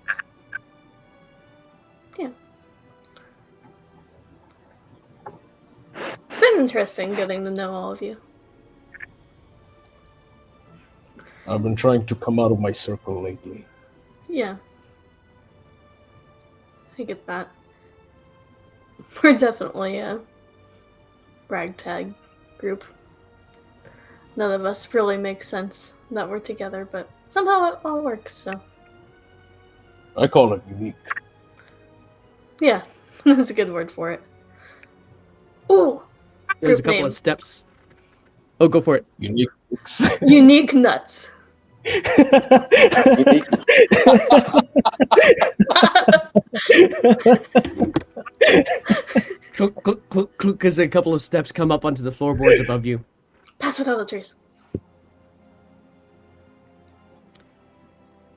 Yeah. It's been interesting getting to know all of you. I've been trying to come out of my circle lately. Yeah. I get that. We're definitely a ragtag group. None of us really make sense that we're together, but somehow it all works, so. I call it unique. Yeah, that's a good word for it. Ooh! There's a Group couple name. of steps. Oh, go for it. Unique. Unique Nuts. Unique. Clunk, clunk, clunk, clunk, as a couple of steps come up onto the floorboards above you. Pass without a trace.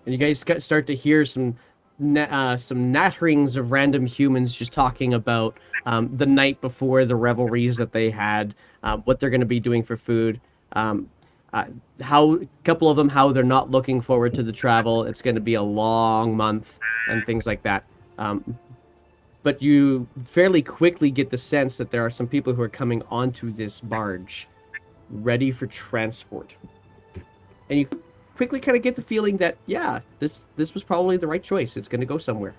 And you guys start to hear some natterings of random humans just talking about the night before, the revelries that they had, what they're going to be doing for food, how a couple of them how they're not looking forward to the travel. It's going to be a long month and things like that. But you fairly quickly get the sense that there are some people who are coming onto this barge, ready for transport, and you quickly kind of get the feeling that this was probably the right choice. It's going to go somewhere.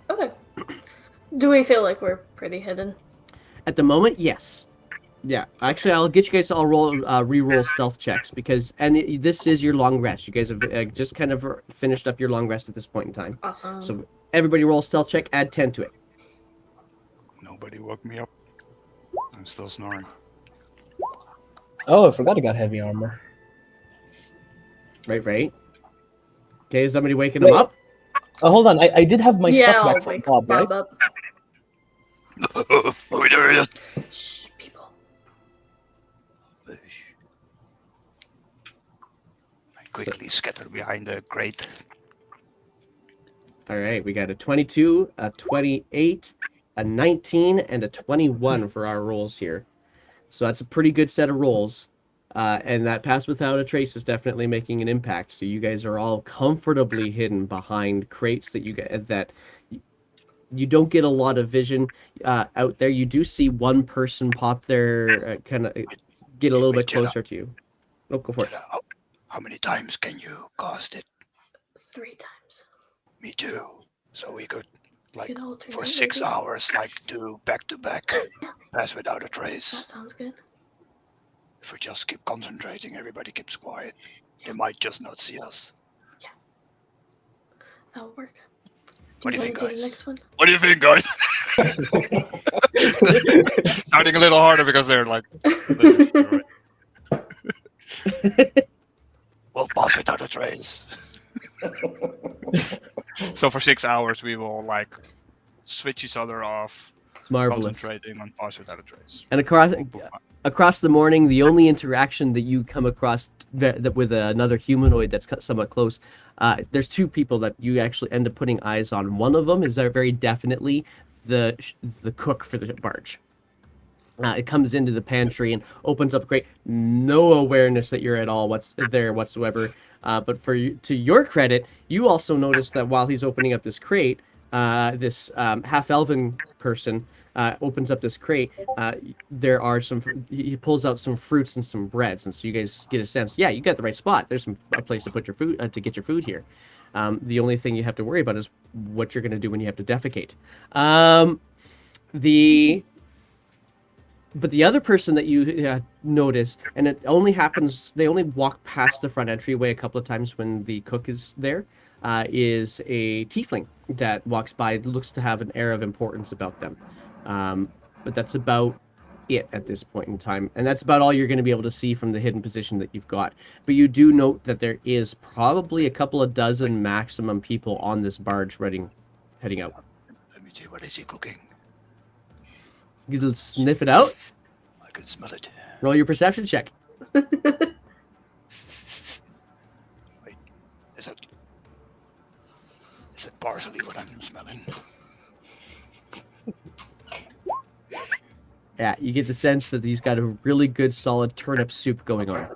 Okay. Do we feel like we're pretty hidden? At the moment, yes. Yeah, actually, I'll get you guys to all re-roll stealth checks this is your long rest. You guys have just kind of finished up your long rest at this point in time. Awesome. So everybody roll a stealth check, add 10 to it. Nobody woke me up. I'm still snoring. Oh, I forgot I got heavy armor. Right. Okay, is somebody waking Wait. them up? Oh, hold on. I did have my yeah, stuff I'll back from wake Bob, right? Bob up. Are we there yet? Shh, people. I quickly scatter behind the grate. All right, we got a 22, a 28, a 19, and a 21 for our rolls here. So that's a pretty good set of rolls. And that pass without a trace is definitely making an impact. So you guys are all comfortably hidden behind crates that you don't get a lot of vision out there. You do see one person pop there, kind of get a little bit Jedi. closer to you. Oh, go for it. How many times can you cast it? 3 times. Me too. So we could, like, Good alternate, for 6 maybe. hours, like, do back to back, pass without a That trace. sounds good. If we just keep concentrating, everybody keeps quiet. They might just not see us. That'll work. What do you wanna think, do guys? the next one? What do you think, guys? Starting a little harder because they're like, we'll pass without a trace. So for 6 hours, we will like switch each other off, Marvelous. Concentrating on pass without a trace. And across the morning, the only interaction that you come across with another humanoid that's somewhat close, there's two people that you actually end up putting eyes on. One of them is very definitely the cook for the barge. It comes into the pantry and opens up a crate. No awareness that you're at all there whatsoever. But to your credit, you also notice that while he's opening up this crate, this half-elven person opens up this crate. There are he pulls out some fruits and some breads, and so you guys get a sense. Yeah, you got the right spot. There's a place to put your food to get your food here. The only thing you have to worry about is what you're going to do when you have to defecate. But the other person that you notice, and it only happens, they only walk past the front entryway a couple of times when the cook is there, is a tiefling that walks by, looks to have an air of importance about them. But that's about it at this point in time. And that's about all you're going to be able to see from the hidden position that you've got. But you do note that there is probably a couple of dozen maximum people on this barge heading out. Let me see, what is he cooking? You sniff it out. I can smell it. Roll your perception check. Wait, is it parsley what I'm smelling? Yeah, you get the sense that he's got a really good solid turnip soup going on.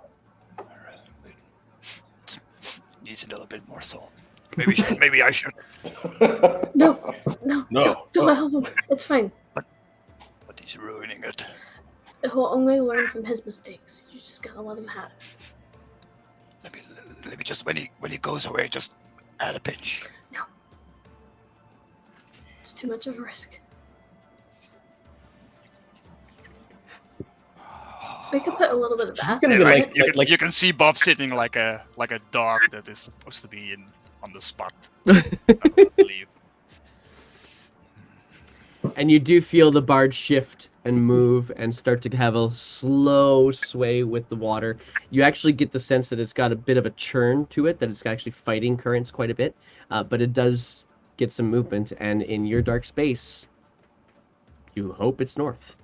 Needs a little bit more salt. Maybe I should. No. No. Don't help him. It's fine. But he's ruining it. He'll only learn from his mistakes. You just gotta let him have it. Let me just when he goes away, just add a pinch. No. It's too much of a risk. We could put a little bit of She's acid gonna in be it. like- You can see Bob sitting like a dog that is supposed to be on the spot. I believe. And you do feel the barge shift and move and start to have a slow sway with the water. You actually get the sense that it's got a bit of a churn to it, that it's actually fighting currents quite a bit, but it does get some movement. And in your dark space, you hope it's north.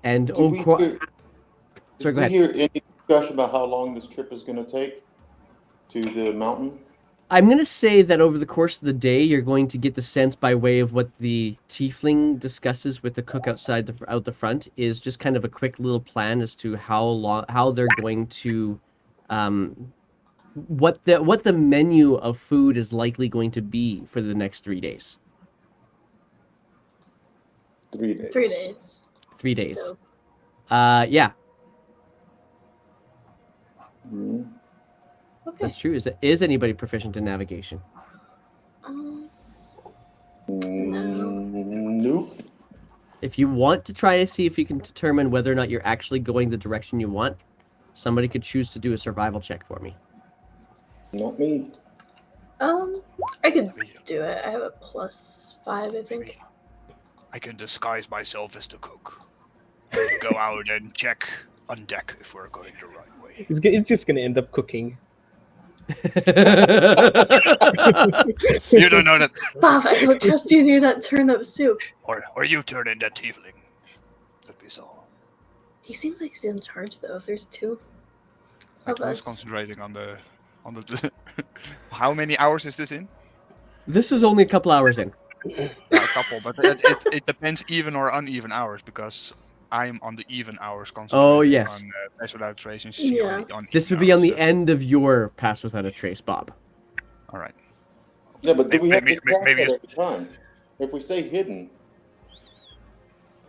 And Did sorry, go we ahead. hear any discussion about how long this trip is going to take to the mountain? I'm going to say that over the course of the day, you're going to get the sense by way of what the tiefling discusses with the cook out the front is just kind of a quick little plan as to how they're going to, what the menu of food is likely going to be for the next 3 days. 3 days. 3 days. 3 days. Dope. Yeah, Mhm. Okay. that's true. Is anybody proficient in navigation? Nope. If you want to try to see if you can determine whether or not you're actually going the direction you want, somebody could choose to do a survival check for me. Not me. I could do it. I have a +5, I think. I can disguise myself as the cook. And go out and check on deck if we're going the right way. He's just gonna end up cooking. You don't know that, Bob, I don't trust you near that turnip soup. or you turn in that tiefling. That'd be so. He seems like he's in charge, though. If there's two I of was us. concentrating on the. How many hours is this in? This is only a couple hours in. Yeah, a couple, but it depends even or uneven hours because I'm on the even hours concentrating. Oh, yes. On Pass Without Trace and Yeah. on This would even be on the hours, so- end of your Pass Without a Trace, Bob. All right. Yeah, but do we have Maybe- to cast maybe that every time? If we say hidden.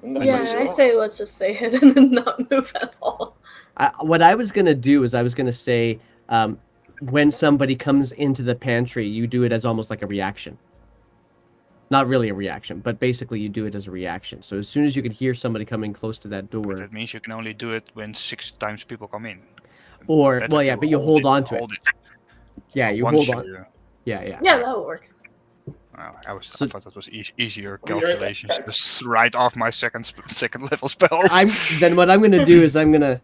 Yeah, I say let's just stay hidden and not move at all. What I was going to do is I was going to say when somebody comes into the pantry, you do it as almost like a reaction. Not really a reaction, but basically you do it as a reaction. So as soon as you can hear somebody coming close to that But door, that means you can only do it when 6 times people come in. or, Better well, yeah, to but you hold on to it. hold it. Yeah, you Once hold on. you- Yeah. Yeah, that'll work. I So- thought that was easier We'll be right back, calculations. guys. Just right off my second level spells. Then what I'm going to do is I'm going to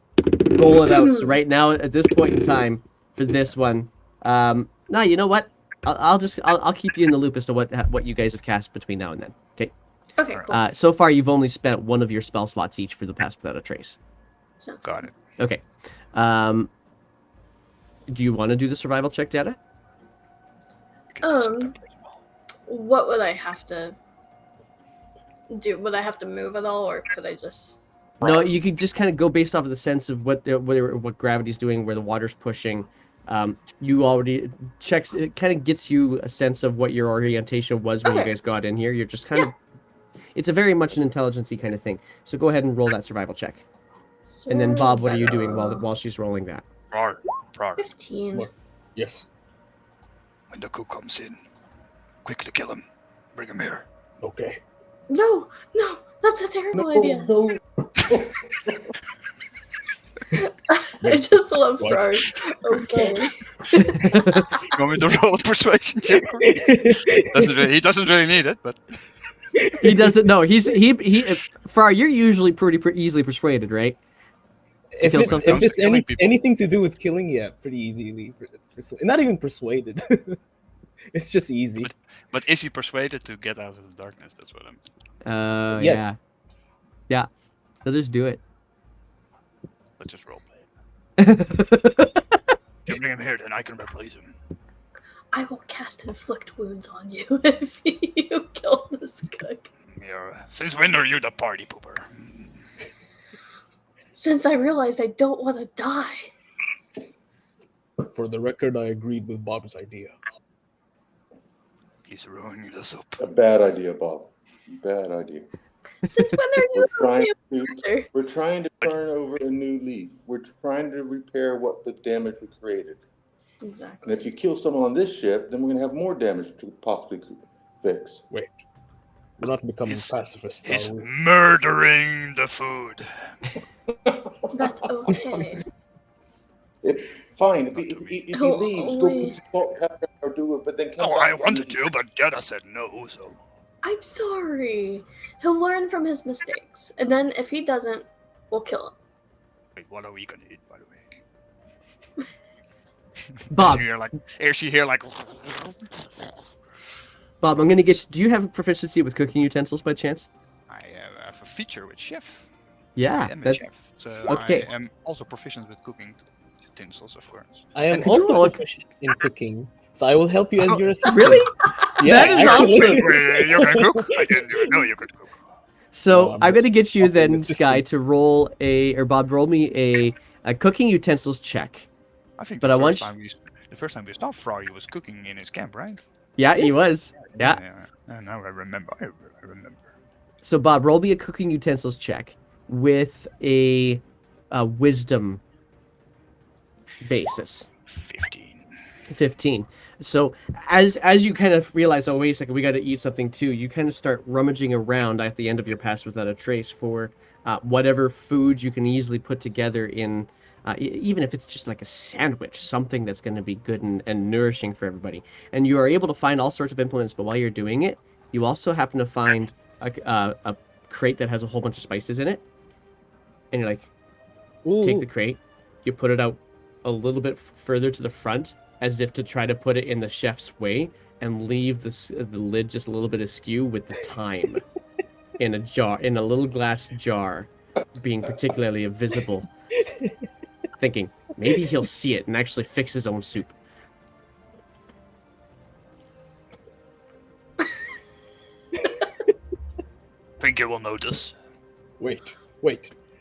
roll it out. So right now, at this point in time, for this one, no, you know what? I'll keep you in the loop as to what you guys have cast between now and then. Okay. Okay, Alright. cool. So far, you've only spent one of your spell slots each for the Pass Without a Trace. Sounds Got good. it. Okay. Do you want to do the survival check, Data? We can do some Um, pepper as well. What would I have to do? Would I have to move at all, or could I just? No, you could just kind of go based off of the sense of what gravity's doing, where the water's pushing. You already checks. It kind of gets you a sense of what your orientation was when you Okay. guys got in here. You're just kind of. It's a very much an intelligence-y kind of thing. So go ahead and roll that survival check. And then Bob, what are you doing while she's rolling that? Rar, rar. 15. What? Yes. When the cook comes in, quickly kill him. Bring him here. Okay. No, that's a terrible No, idea. no. I just love What? Frars. Okay. You want me to roll a persuasion check? He doesn't really need it, but He doesn't. No, he. Far, you're usually pretty easily persuaded, right? If, kill it, something. if it's Killing people. anything to do with killing, yeah, pretty easily. Not even persuaded. It's just easy. but is he persuaded to get out of the darkness? That's what I'm. Yes. Yeah. So just do it. Let's just role play. If you bring him here, then I can replace him. I will cast inflict wounds on you if you kill this cook. Since when are you the party pooper? Since I realized I don't want to die. For the record, I agreed with Bob's idea. He's ruining the soup. A bad idea, Bob. Bad idea. Since when are you We're trying to turn over a new leaf. We're trying to repair what the damage we created. Exactly. And if you kill someone on this ship, then we're going to have more damage to possibly fix. Wait. We're not becoming He's- pacifists, He's are we? murdering the food. That's okay. It's fine. If he Oh, leaves, go wait. put some salt and pepper or do it, but then come Oh, back. I wanted to, but Jeddah said no, so. I'm sorry. He'll learn from his mistakes. And then if he doesn't, we'll kill him. Wait, what are we gonna eat, by the way? Bob, Is she here like... Bob, I'm gonna get. Do you have a proficiency with cooking utensils by chance? I have a feature with chef. Yeah, I am a that's chef. So okay. I am also proficient with cooking utensils, of course. I am And could you roll also a- proficient in cooking, so I will help you as your assistant. really. Yeah, That is actually. awesome. Wait, you can cook? I didn't even know you could cook. So No, I'm I'm gonna just get you offering then, Sky, assistance. to roll Bob, roll me a cooking utensils check. I think But the I want first time we saw Frari was cooking in his camp, right? Yeah, he was. Yeah. Now I remember. I remember. So Bob, roll me a cooking utensils check with a wisdom basis. 15. 15. So as you kind of realize, oh wait a second, we got to eat something too. You kind of start rummaging around at the end of your Pass Without a Trace for whatever food you can easily put together in, even if it's just like a sandwich, something that's going to be good and nourishing for everybody. And you are able to find all sorts of implements, but while you're doing it, you also happen to find a crate that has a whole bunch of spices in it. And you're like, take the crate, you put it out a little bit further to the front, as if to try to put it in the chef's way, and leave the lid just a little bit askew with the thyme in a little glass jar, being particularly visible. Thinking maybe he'll see it and actually fix his own soup. Think you will notice. Wait.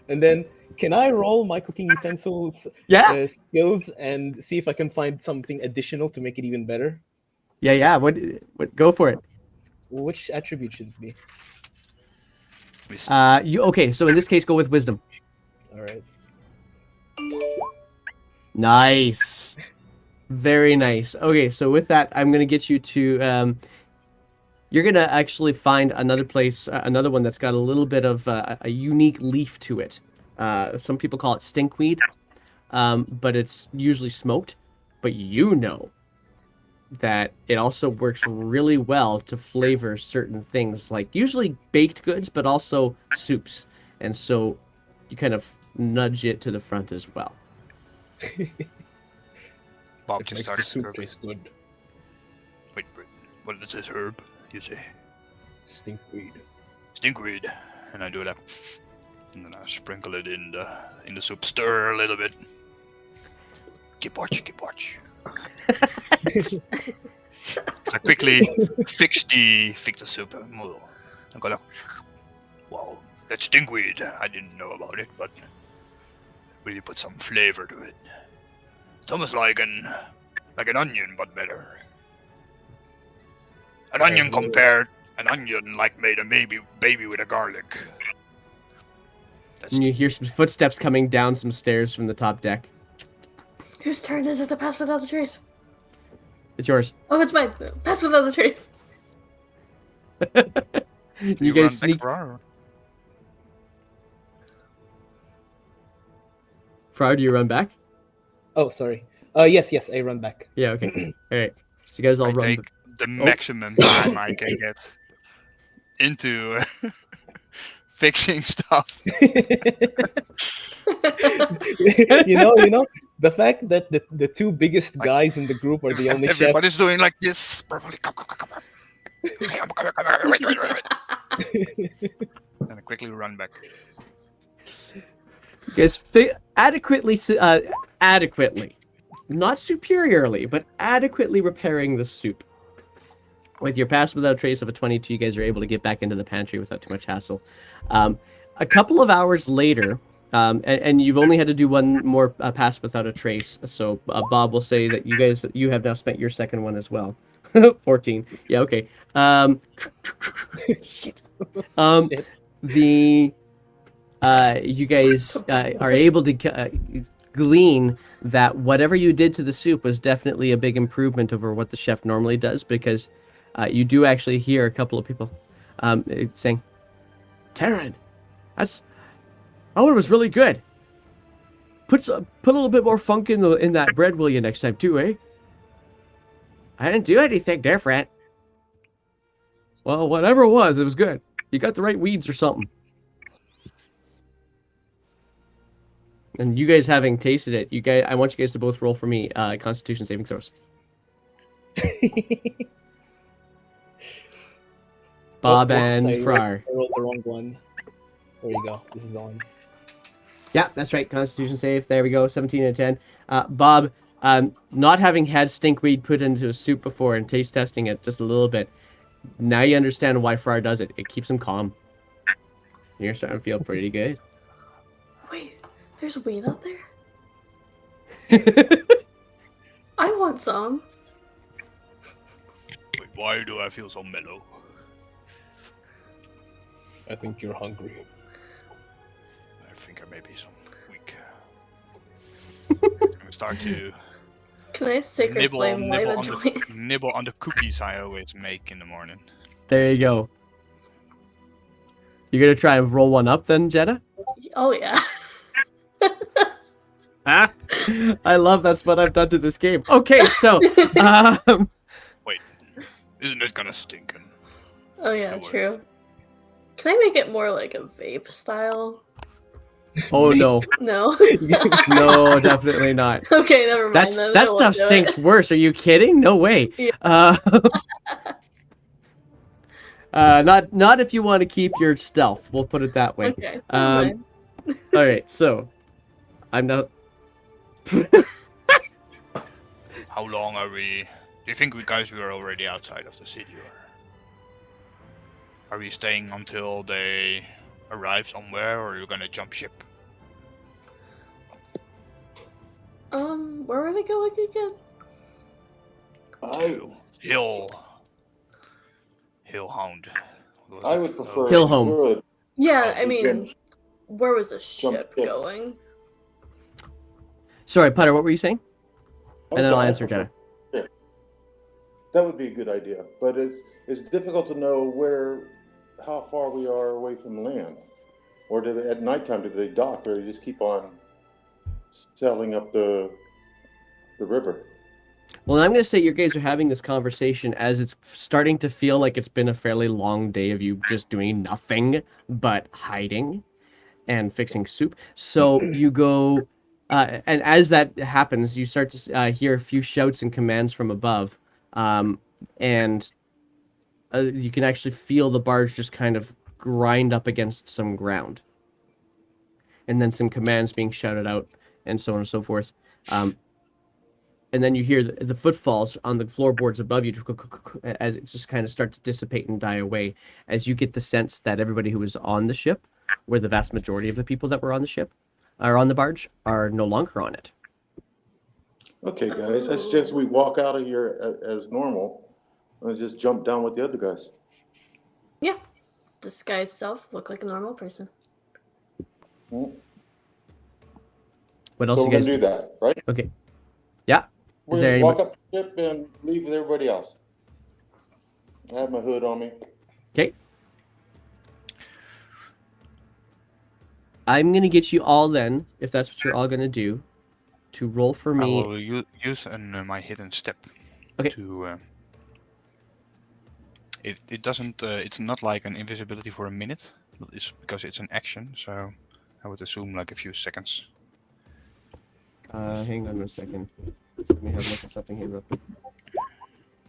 And then, can I roll my cooking utensils Yeah, skills and see if I can find something additional to make it even better? yeah. What? Go for it. Which attribute should it be? You okay? So in this case, go with wisdom. All right. Nice. Very nice. Okay, so with that, I'm gonna get you to. You're gonna actually find another place, another one that's got a little bit of a unique leaf to it. Some people call it stinkweed, but it's usually smoked. But you know that it also works really well to flavor certain things, like usually baked goods, but also soups. And so you kind of nudge it to the front as well. Bob It just makes the started soup serving. taste good. Wait, what is this herb? You say Stinkweed. stinkweed, and I do that, and then I sprinkle it in the soup, stir a little bit. Keep watch. So I quickly fix the soup. I go like, wow, that's stinkweed. I didn't know about it, but really put some flavor to it. It's almost like an onion, but better. An onion like made a baby with a garlic. That's And you hear some footsteps coming down some stairs from the top deck. Whose turn is it to pass without a trace? It's yours. Oh, it's mine. Pass without a trace. You guys sneak. Frau, do you run back? Oh, sorry. Yes, I run back. Yeah, okay. All right. So you guys all I run. take the maximum time I can get into fixing stuff. you know, the fact that the two biggest guys in the group are the only chefs. Everybody's doing like this. And I quickly run back. You guys adequately, not superiorly, but adequately repairing the soup. With your pass without trace of a 22, you guys are able to get back into the pantry without too much hassle. A couple of hours later, and you've only had to do one more pass without a trace, so Bob will say that you have now spent your second one as well. 14. Yeah, okay. Shit. You guys are able to glean that whatever you did to the soup was definitely a big improvement over what the chef normally does, because you do actually hear a couple of people saying, "Taryn, that one was really good. Put a little bit more funk in that bread, will you, next time too, eh?" "I didn't do anything different." "Well, whatever it was good. You got the right weeds or something." And you guys having tasted it, I want you guys to both roll for me Constitution saving throws. Bob and Friar. I rolled the wrong one. There you go. This is the one. Yeah, that's right. Constitution save. There we go. 17 and 10. Bob, not having had stinkweed put into a soup before and taste testing it just a little bit, now you understand why Friar does it. It keeps him calm. You're starting to feel pretty good. Wait, there's weed out there? I want some. Wait, why do I feel so mellow? I think you're hungry. I think I may be some weak. I'm start to Can I sacred flame light a joint? nibble on the cookies I always make in the morning. There you go. You're going to try and roll one up then, Jenna? Oh, yeah. Ah, I love that's what I've done to this game. Okay, so... Wait, isn't it gonna stink? Oh, yeah, true. Can I make it more like a vape style? Oh, no. No? No, definitely not. Okay, never mind. That stuff stinks worse. Are you kidding? No way. Yeah. Not if you want to keep your stealth. We'll put it that way. Okay. All right. So, I'm not. How long are we? Do you think we are already outside of the city, or are we staying until they arrive somewhere, or are you gonna jump ship? Where were they going again? Hillhound. I would prefer Hillhome. good. Yeah, I we mean, jump- where was the jump ship ship. going? Sorry, Putter, what were you saying? And then I'll sorry, I answer, prefer- Jenna. That would be a good idea, but it's difficult to know how far we are away from land. Or at nighttime, do they dock, or do they just keep on sailing up the river? Well, I'm going to say you guys are having this conversation as it's starting to feel like it's been a fairly long day of you just doing nothing but hiding and fixing soup. So you go, and as that happens, you start to hear a few shouts and commands from above, and you can actually feel the barge just kind of grind up against some ground. And then some commands being shouted out, and so on and so forth. And then you hear the footfalls on the floorboards above you as it just kind of starts to dissipate and die away, as you get the sense that everybody who was on the ship, where the vast majority of the people that were on the ship, are on the barge, are no longer on it. Okay, guys, I suggest we walk out of here as normal and just jump down with the other guys. Yeah. Disguise self, look like a normal person. Hmm? What else So you we're guys gonna do that, right? Okay. Yeah. We're there gonna anybody- walk up the ship and leave with everybody else. I have my hood on me. Okay. I'm going to get you all then, if that's what you're all going to do, to roll for I me. will use my hidden step. Okay. To it doesn't it's not like an invisibility for a minute. It's because it's an action, so I would assume like a few seconds. Hang on a second. Let me have a look at something here real quick.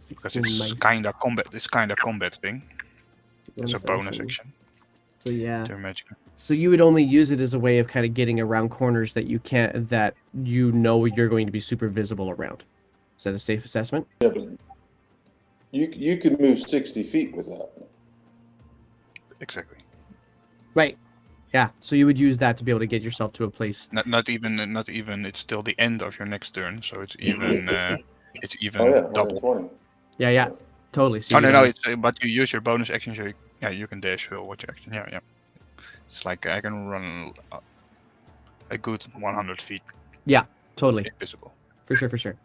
Because 16 it's mice. kind of combat. It's kind of combat thing. It's a bonus action So yeah. to magic. So you would only use it as a way of kind of getting around corners that you can't, that you know you're going to be super visible around. Is that a safe assessment? Yeah, but you can move 60 feet with that. Exactly. Right. Yeah. So you would use that to be able to get yourself to a place. Not even. It's till the end of your next turn, so it's even Oh yeah, double. 120. Yeah. Totally. So Oh you no, got no. it. It's but you use your bonus action, so you can dash fill what your action. Yeah. It's like I can run a good 100 feet. Yeah. Totally. Invisible. For sure.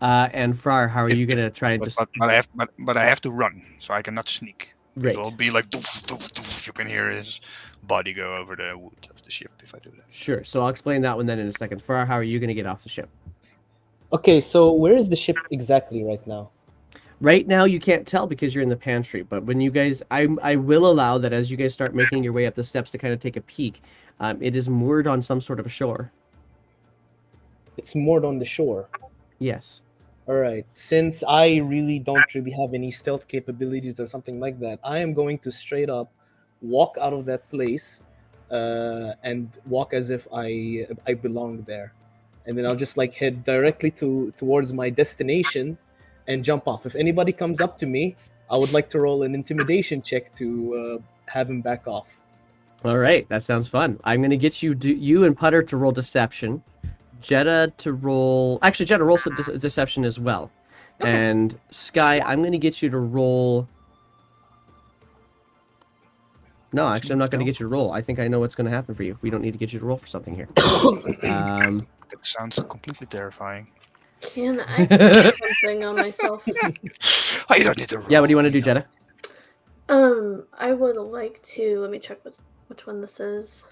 And Frar, how are you going to try and just... But I have to run, so I cannot sneak. Right. It will be like doof, doof, doof. You can hear his body go over the wood of the ship if I do that. Sure. So I'll explain that one then in a second. Frar, how are you going to get off the ship? Okay, so where is the ship exactly right now? Right now, you can't tell because you're in the pantry. But when you guys, I will allow that as you guys start making your way up the steps to kind of take a peek, it is moored on some sort of a shore. It's moored on the shore. Yes. All right. Since I don't really have any stealth capabilities or something like that, I am going to straight up walk out of that place and walk as if I belong there. And then I'll just like head directly towards my destination and jump off. If anybody comes up to me, I would like to roll an intimidation check to have him back off. All right. That sounds fun. I'm going to get you and Putter to roll deception. Jetta to roll... Actually, Jetta rolls deception as well. Okay. And Sky, I'm going to get you to roll... No, actually, I'm not going to get you to roll. I think I know what's going to happen for you. We don't need to get you to roll for something here. That sounds completely terrifying. Can I do something on myself? Oh, you don't need to roll. Yeah, what do you want to do, Jetta? I would like to... Let me check which one this is.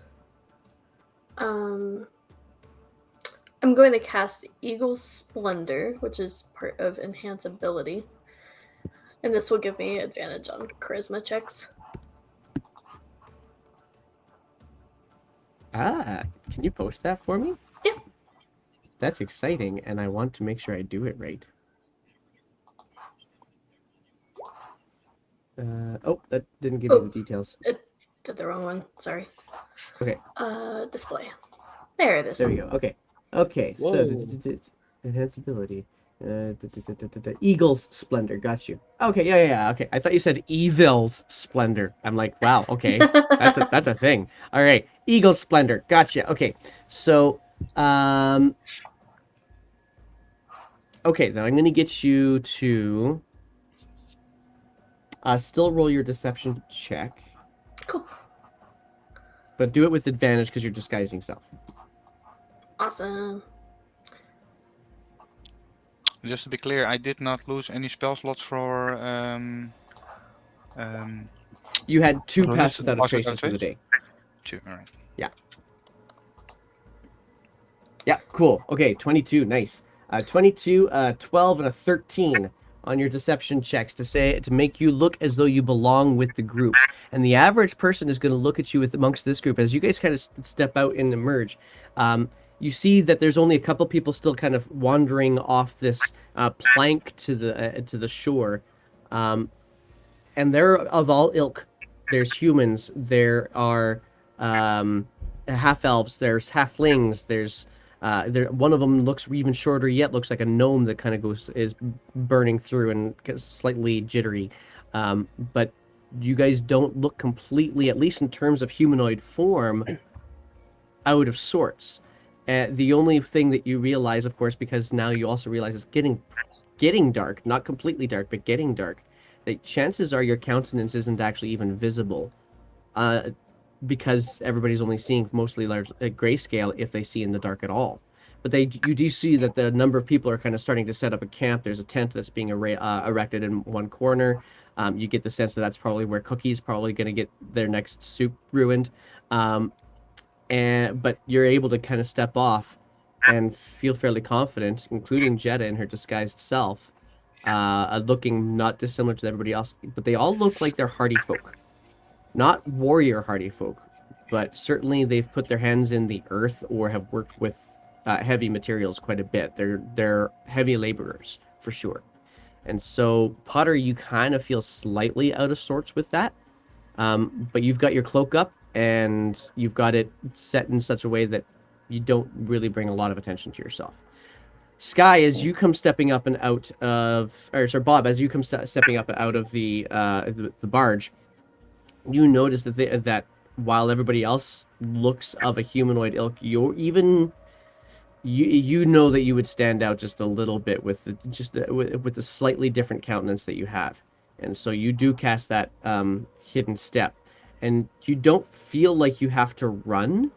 I'm going to cast Eagle's Splendor, which is part of Enhance Ability. And this will give me advantage on charisma checks. Can you post that for me? Yeah. That's exciting, and I want to make sure I do it right. Oh, that didn't give me the details. It did the wrong one. Sorry. Okay. Display. There it is. There we go. Okay, so Whoa. enhance ability. Eagle's Splendor, got you. Okay, yeah. Okay, I thought you said Evil's Splendor. I'm like, wow, okay, that's a thing. All right, Eagle's Splendor, gotcha. Okay, so okay, then I'm gonna get you to still roll your deception check. Cool. But do it with advantage because you're disguising self. Awesome. Just to be clear, I did not lose any spell slots for You had 2 What was passes it? without a Pass traces without for the trace? day. 2. All right. Yeah, cool. Okay, 22, nice. 22, 12, and a 13 on your deception checks to make you look as though you belong with the group. And the average person is going to look at you amongst this group as you guys kind of step out and emerge. You see that there's only a couple people still kind of wandering off this plank to the shore, and they're of all ilk. there's humans, there are half elves, there's halflings, there's one of them looks even shorter yet, looks like a gnome that kind of is burning through and gets slightly jittery. But you guys don't look completely, at least in terms of humanoid form, out of sorts. The only thing that you realize, of course, because now you also realize it's getting dark, not completely dark, but getting dark, that chances are your countenance isn't actually even visible, because everybody's only seeing mostly large grayscale if they see in the dark at all. But you do see that the number of people are kind of starting to set up a camp. There's a tent that's being erected in one corner. You get the sense that that's probably where Cookie's probably going to get their next soup ruined. But you're able to kind of step off and feel fairly confident, including Jetta in her disguised self, looking not dissimilar to everybody else. But they all look like they're hardy folk. Not warrior hardy folk, but certainly they've put their hands in the earth or have worked with heavy materials quite a bit. They're heavy laborers for sure. And so, Potter, you kind of feel slightly out of sorts with that. But you've got your cloak up and you've got it set in such a way that you don't really bring a lot of attention to yourself. Sky, as you come stepping up and out of, or sorry, Bob, as you come stepping up out of the barge, you notice that while everybody else looks of a humanoid ilk, you know that you would stand out just a little bit with the slightly different countenance that you have, and so you do cast that hidden step, and you don't feel like you have to run,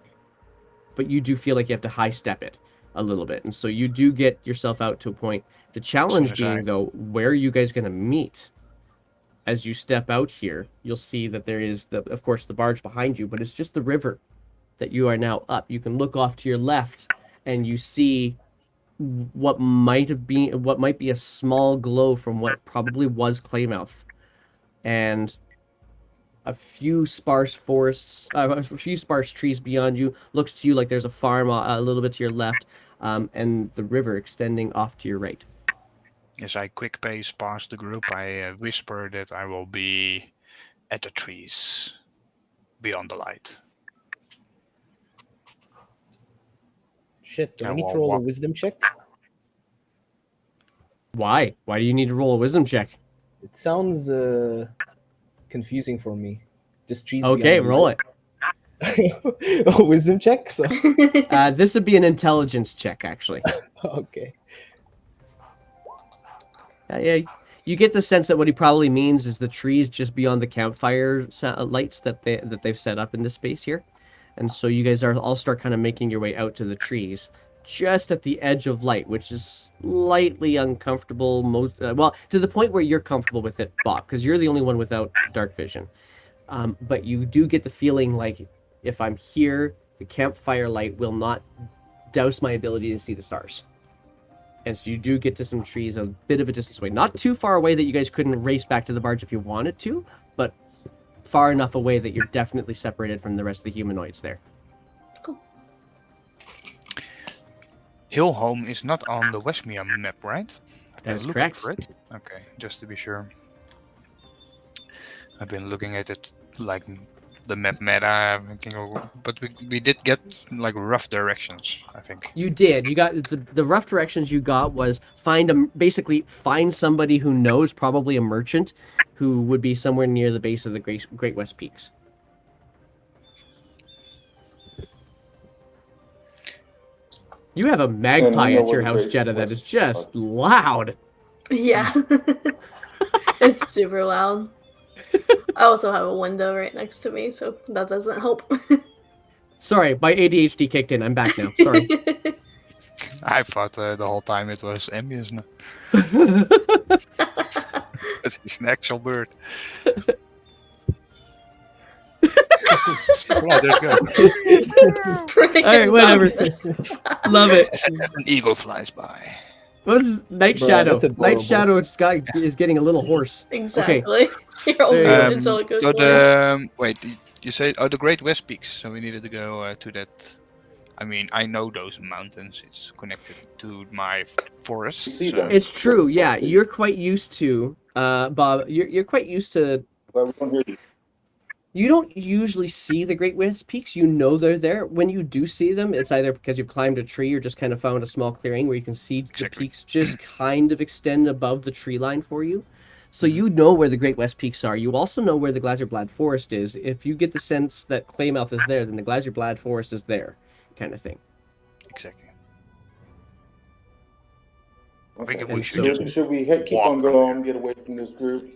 but you do feel like you have to high step it a little bit, and so you do get yourself out to a point. The challenge being, though, where are you guys going to meet? As you step out here, you'll see that there is, of course, the barge behind you, but it's just the river that you are now up. You can look off to your left, and you see what might be a small glow from what probably was Claymouth, and a few sparse trees beyond you. Looks to you like there's a farm a little bit to your left, and the river extending off to your right. As I quick pace past the group, I whisper that I will be at the trees beyond the light. Shit, do I I need will to roll a walk. wisdom check? Why? Why do you need to roll a wisdom check? It sounds confusing for me. Just trees Okay, beyond the roll light. it. A wisdom check? So This would be an intelligence check, actually. okay. Yeah, you get the sense that what he probably means is the trees just beyond the campfire lights that they've set up in this space here, and so you guys all start kind of making your way out to the trees, just at the edge of light, which is slightly uncomfortable. Well, to the point where you're comfortable with it, Bob, because you're the only one without dark vision. But you do get the feeling like if I'm here, the campfire light will not douse my ability to see the stars. And so you do get to some trees a bit of a distance away. Not too far away that you guys couldn't race back to the barge if you wanted to, but far enough away that you're definitely separated from the rest of the humanoids there. Cool. Hillholm is not on the Westmere map, right? That is Looking correct. for it? Okay, just to be sure. I've been looking at it like the map meta, but we did get like rough directions, I think. You did. You got the rough directions you got was basically find somebody who knows, probably a merchant, who would be somewhere near the base of the Great West Peaks. You have a magpie at your house, Jetta, that is just loud. Yeah. It's super loud. I also have a window right next to me, so that doesn't help. Sorry, my ADHD kicked in. I'm back now. Sorry. I thought the whole time it was ambience. No. It's an actual bird. Yeah, there's good. All right, whatever. Love it. As an eagle flies by. What was Night Bro, Shadow? that's adorable. Night Shadow is getting a little hoarse. Exactly. You're There only you go. until it goes So away. wait, you say the Great West Peaks, so we needed to go to that. I mean, I know those mountains. It's connected to my forest. You see so- them. It's true. Yeah, you're quite used to, Bob. You're quite used to But we don't hear you. You don't usually see the Great West Peaks. You know they're there. When you do see them, it's either because you've climbed a tree or just kind of found a small clearing where you can see the Exactly. peaks just kind of extend above the tree line for you. So you know where the Great West Peaks are. You also know where the Glazerblad Forest is. If you get the sense that Claymouth is there, then the Glazerblad Forest is there, kind of thing. Exactly. I Okay. think we And should so- just Should we keep walk on from going, get away from this group?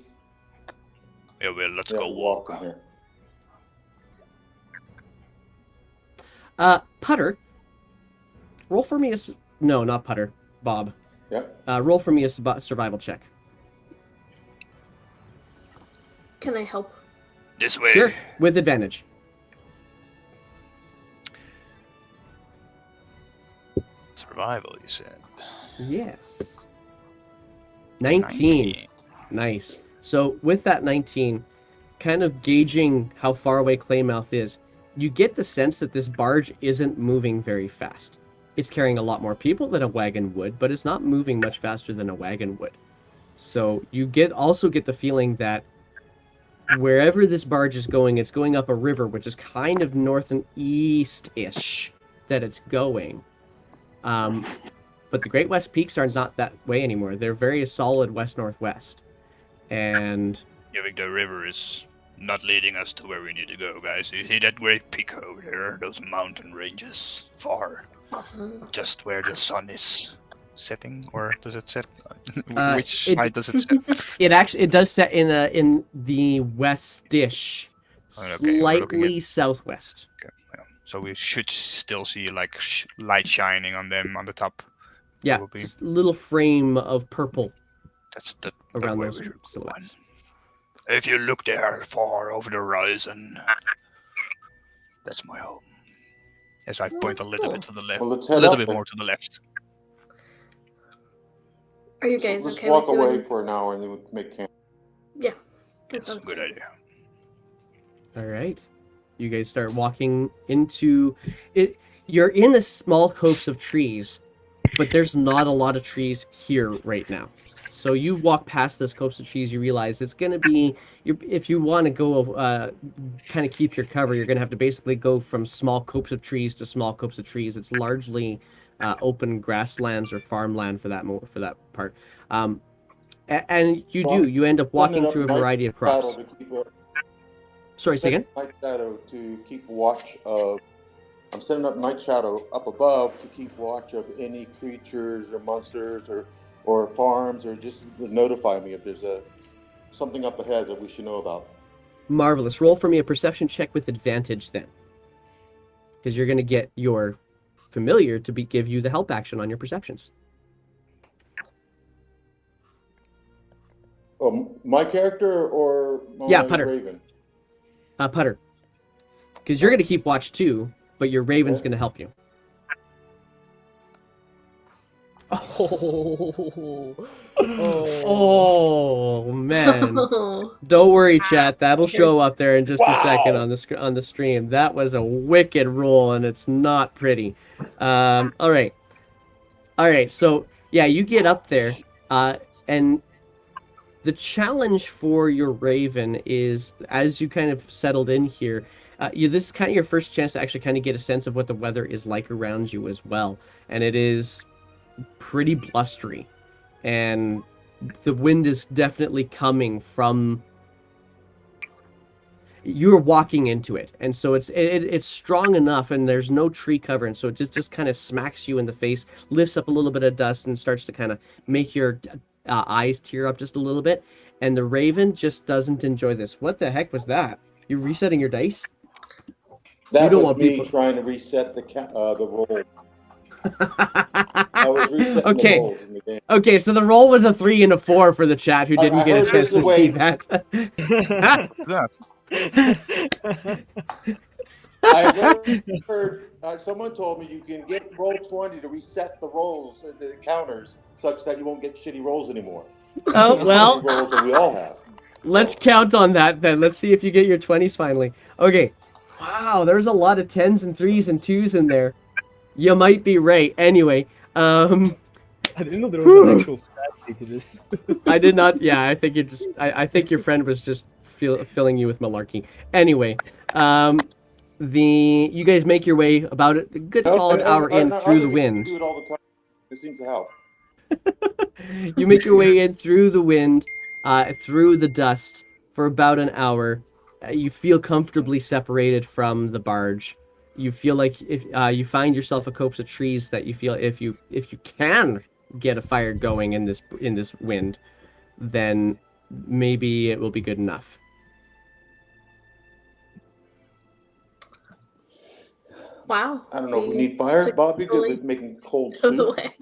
Yeah, well, let's Yeah, go we walk. from here. Putter, roll for me as no, not Putter, Bob. Yep. Roll for me a survival check. Can I help? This way. Sure, with advantage. Survival, you said. Yes. 19. Nice. So with that 19, kind of gauging how far away Claymouth is, you get the sense that this barge isn't moving very fast. It's carrying a lot more people than a wagon would, but it's not moving much faster than a wagon would. So you also get the feeling that wherever this barge is going, it's going up a river, which is kind of north and east-ish that it's going. But the Great West Peaks are not that way anymore. They're very solid west-northwest. And I think the river is not leading us to where we need to go, guys. You see that great peak over there? Those mountain ranges far. Awesome. Just where the sun is setting, or does it set? Which it- side does it set? it does set in the westish, Okay, we're looking slightly southwest. Okay, yeah. So we should still see like light shining on them on the top. Yeah, Probably. just a little frame of purple That's the around way those we should go silhouettes. on. If you look there far over the horizon, that's my home. As I point a that's little cool. bit to the left, Well, let's a head little up bit then. more to the left. Are you guys Let's okay walk with away doing? for an hour and then we make camp. Yeah, that That's a sounds good idea. All right. You guys start walking into it. You're in a small copse of trees, but there's not a lot of trees here right now. So you walk past this copse of trees, you realize it's going to be, if you want to go kind of keep your cover, you're going to have to basically go from small copse of trees to small copse of trees. It's largely open grasslands or farmland for that part. And you end up walking through a variety of crops. Sorry, say again? Night shadow to keep watch of. I'm setting up night shadow up above to keep watch of any creatures or monsters or farms, or just notify me if there's something up ahead that we should know about. Marvelous. Roll for me a perception check with advantage then, because you're going to get your familiar to give you the help action on your perceptions. My character or my Yeah, Putter. Raven? Putter, because you're going to keep watch too, but your Raven's Okay. going to help you. Oh man! Don't worry, chat. That'll show up there in just a second on the stream. That was a wicked roll, and it's not pretty. All right. So yeah, you get up there, and the challenge for your Raven is, as you kind of settled in here, this is kind of your first chance to actually kind of get a sense of what the weather is like around you as well, and it is pretty blustery, and the wind is definitely coming from. You're walking into it, and so it's strong enough, and there's no tree cover, and so it just kind of smacks you in the face, lifts up a little bit of dust, and starts to kind of make your eyes tear up just a little bit. And the Raven just doesn't enjoy this. What the heck was that? You're resetting your dice? That don't was want me people- trying to reset the roll. I was resetting the Okay. rolls in the game. Okay, so the roll was a 3 and a 4 for the chat who didn't I get a heard chance this to the see way- that. I heard someone told me you can get roll 20 to reset the rolls, the counters, such that you won't get shitty rolls anymore. Oh, Shitty well, rolls that we all have. let's count on that then. Let's see if you get your 20s finally. Okay. Wow, there's a lot of 10s and 3s and 2s in there. You might be right. Anyway, I didn't know there was an actual strategy to this. I did not. Yeah, I think I think your friend was just filling you with malarkey. Anyway, you guys make your way about a good solid hour in through the wind. Do it all the time. It seems to help. You make your way in through the wind, through the dust for about an hour. You feel comfortably separated from the barge. You feel like if you find yourself a copse of trees that you feel if you can get a fire going in this wind, then maybe it will be good enough. Wow. I don't know if we need fire. Bob, you good with making cold Goes soup? away.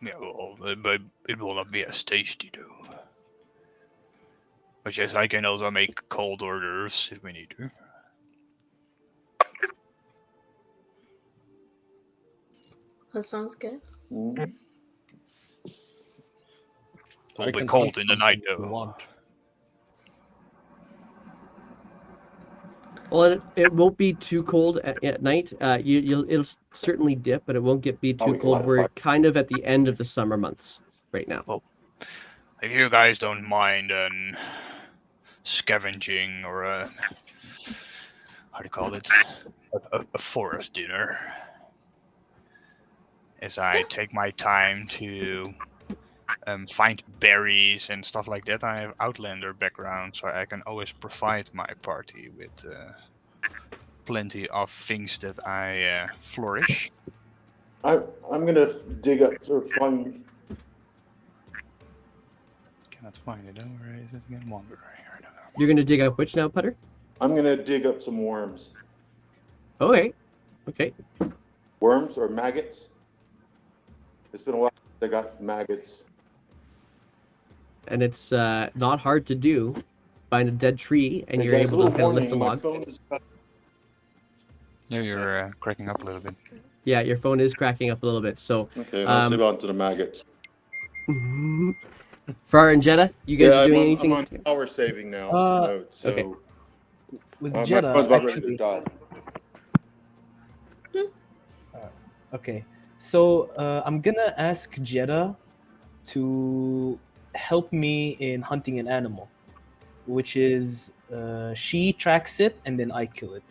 Yeah, well, but it will not be as tasty though. But yes, I can also make cold orders if we need to. That sounds good. Mm. It'll be can cold hunt in the night something if you though. want. Well, it won't be too cold at night. It'll certainly dip, but it won't be Oh, too we can light cold. a We're fire. kind of at the end of the summer months right now. If you guys don't mind scavenging or how do you call it? A forest dinner. As I take my time to find berries and stuff like that. I have Outlander background, so I can always provide my party with plenty of things that I flourish. I'm gonna dig up or find. Cannot find it. Oh, where is it again? Wander here. I don't know. You're gonna dig up which now, Putter? I'm gonna dig up some worms. Okay. Okay. Worms or maggots? It's been a while since I got maggots. And it's not hard to do. Find a dead tree, and Hey you're guys, a able to little kind of lift warning. a My log. phone is. Yeah, you're cracking up a little bit. Yeah, your phone is cracking up a little bit. So, Okay, let's move on to the maggots. Far and Jetta, you guys Yeah, are doing I'm anything? on power saving now. mode, so okay. With my Jeddah, phone's about ready to actually, die. okay. So I'm gonna ask Jeddah to help me in hunting an animal, which is she tracks it and then I kill it.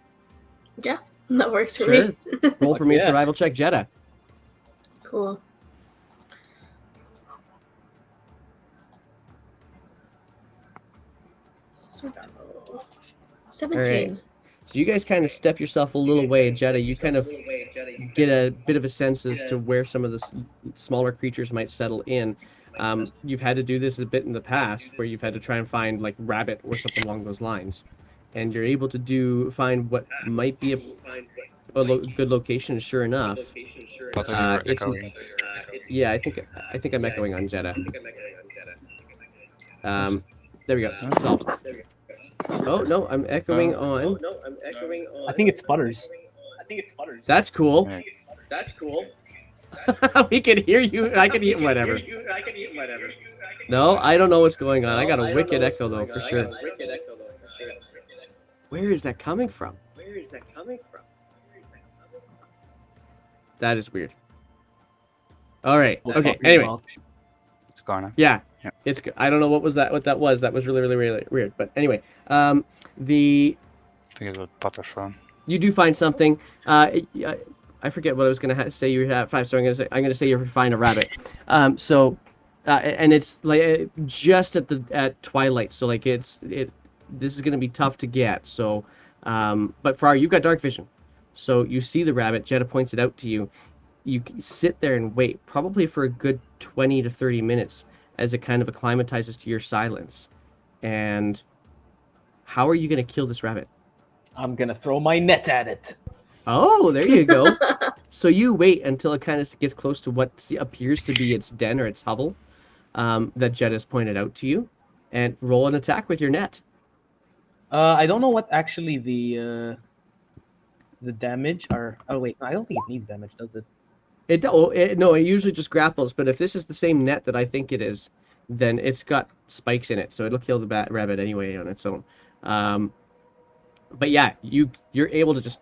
Yeah, that works for Sure. me. Roll for me a Yeah. survival check, Jetta. Cool. Survival. 17. So you guys kind of step yourself a little way, Jetta. You kind of get a bit of a sense as to where some of the smaller creatures might settle in. You've had to do this a bit in the past, where you've had to try and find like rabbit or something along those lines, and you're able to find what might be a good location. Sure enough, But you're it's echoing. yeah. I think I'm echoing on Jetta. There we go. Solved. Oh no, I'm echoing on. I think it's Butters. That's cool. Yeah. We can hear you. I can hear whatever. No, I don't know what's going on. I got a wicked echo though, for sure. Where is that coming from? That is weird. All right. We'll Okay. stop your Anyway, mouth. It's gone now. yeah, Yeah. it's. I don't know what that was. That was really weird. But anyway, I think it was Potter's phone. you do find something. I forget what I was gonna say. You have 5, so I'm gonna say you find a rabbit. And it's like just at twilight, so like this is gonna be tough to get. So, but Farrar, you've got dark vision, so you see the rabbit. Jetta points it out to you. You sit there and wait, probably for a good 20 to 30 minutes, as it kind of acclimatizes to your silence. And how are you gonna kill this rabbit? I'm gonna throw my net at it. Oh, there you go. So you wait until it kind of gets close to what appears to be its den or its hovel that Jed has pointed out to you, and roll an attack with your net. I don't know what actually the damage are. Oh wait, I don't think it needs damage, does it? No, it usually just grapples. But if this is the same net that I think it is, then it's got spikes in it, so it'll kill the rabbit anyway on its own. But yeah, you're able to just.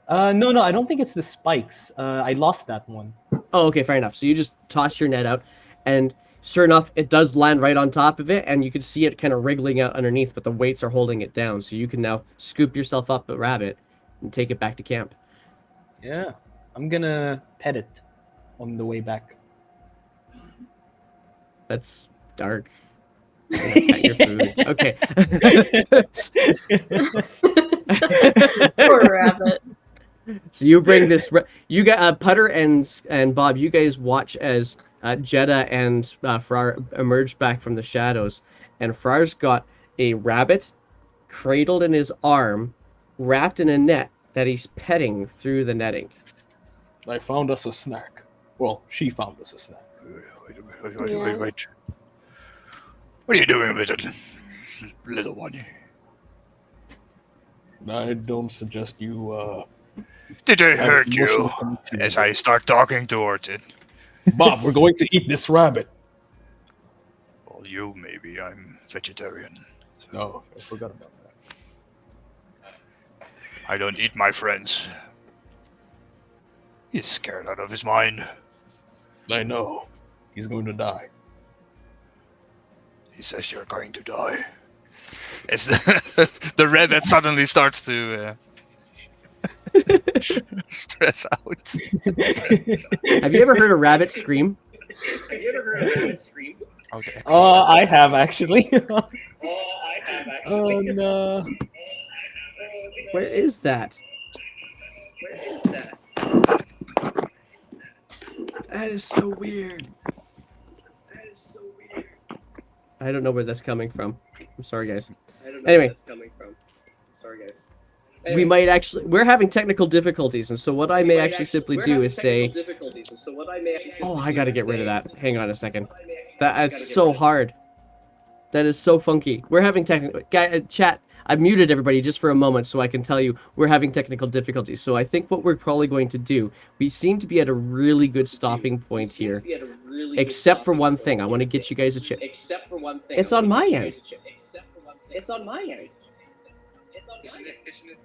No, I don't think it's the spikes. I lost that one. Oh, okay, fair enough. So you just toss your net out, and sure enough, it does land right on top of it, and you can see it kind of wriggling out underneath, but the weights are holding it down. So you can now scoop yourself up a rabbit and take it back to camp. Yeah, I'm gonna pet it on the way back. That's dark. Pet your food. Okay. Poor rabbit. So you bring this. You got Putter and Bob. You guys watch as Jeddah and Farrar emerge back from the shadows, and Farrar's got a rabbit cradled in his arm, wrapped in a net that he's petting through the netting. I found us a snack. Well, she found us a snack. Wait. What are you doing with it, little one? I don't suggest you, Did I hurt emotional you connection as with I it. start talking towards it? Bob, we're going to eat this rabbit. Well, you maybe. I'm vegetarian. No, I forgot about that. I don't eat my friends. He's scared out of his mind. I know. He's going to die. He says you're going to die. It's the rabbit suddenly starts to stress out. Have you ever heard a rabbit scream? Okay. I have actually. Oh no. Where is that? That is so weird. I don't know where that's coming from. I'm sorry, guys. Anyway, we might actually. We're having technical difficulties, and so what I may actually simply do is say. Oh, I gotta get rid of that. Hang on a second. That's so hard. That is so funky. We're having technical. Chat. I muted everybody just for a moment so I can tell you we're having technical difficulties. So I think what we're probably going to do, we seem to be at a really good stopping point here. Except for one thing. I want to get you guys a chip. It's on my end. It's on my end.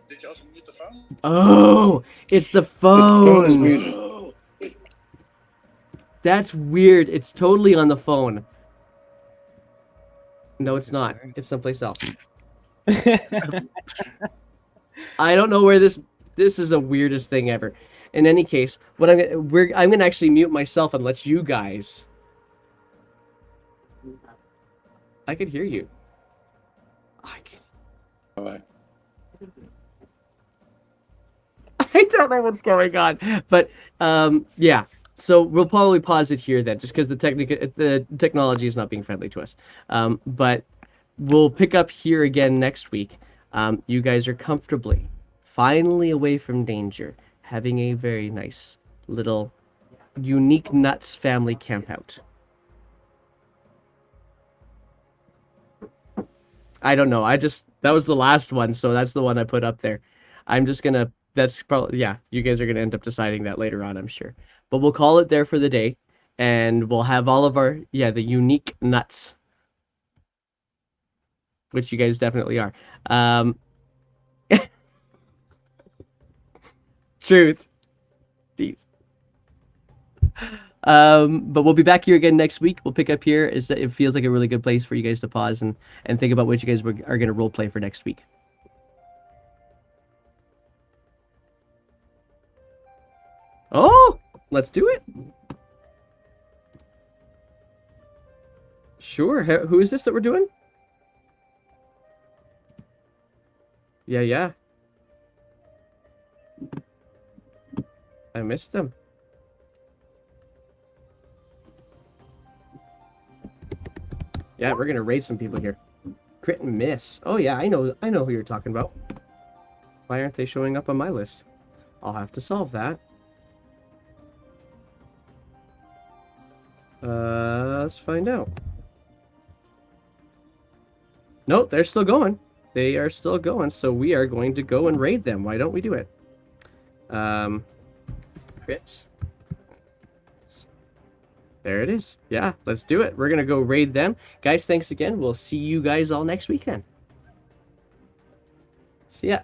Did you also mute the phone? Oh, it's the The phone is phone. muted. That's weird. It's totally on the phone. No, it's not. It's someplace else. I don't know where this is the weirdest thing ever. In any case, what I'm gonna actually mute myself and let you guys. I could hear you. I can. Bye. I don't know what's going on, but yeah. So we'll probably pause it here then, just because the technology is not being friendly to us. But we'll pick up here again next week. You guys are comfortably, finally away from danger, having a very nice little unique nuts family campout. I don't know. That was the last one, so that's the one I put up there. I'm just gonna. That's probably, yeah. You guys are gonna end up deciding that later on, I'm sure. But we'll call it there for the day, and we'll have all of our the unique nuts, which you guys definitely are. Truth. Jeez. But we'll be back here again next week. We'll pick up here. It feels like a really good place for you guys to pause and think about what you guys are going to role play for next week. Oh, let's do it. Sure. Who is this that we're doing? Yeah. I missed them. Yeah, we're gonna raid some people here. Crit and miss. Oh yeah, I know who you're talking about. Why aren't they showing up on my list? I'll have to solve that. Let's find out. Nope, they're still going. They are still going, so we are going to go and raid them. Why don't we do it? Crits. There it is. Yeah, let's do it. We're going to go raid them. Guys, thanks again. We'll see you guys all next week then. See ya.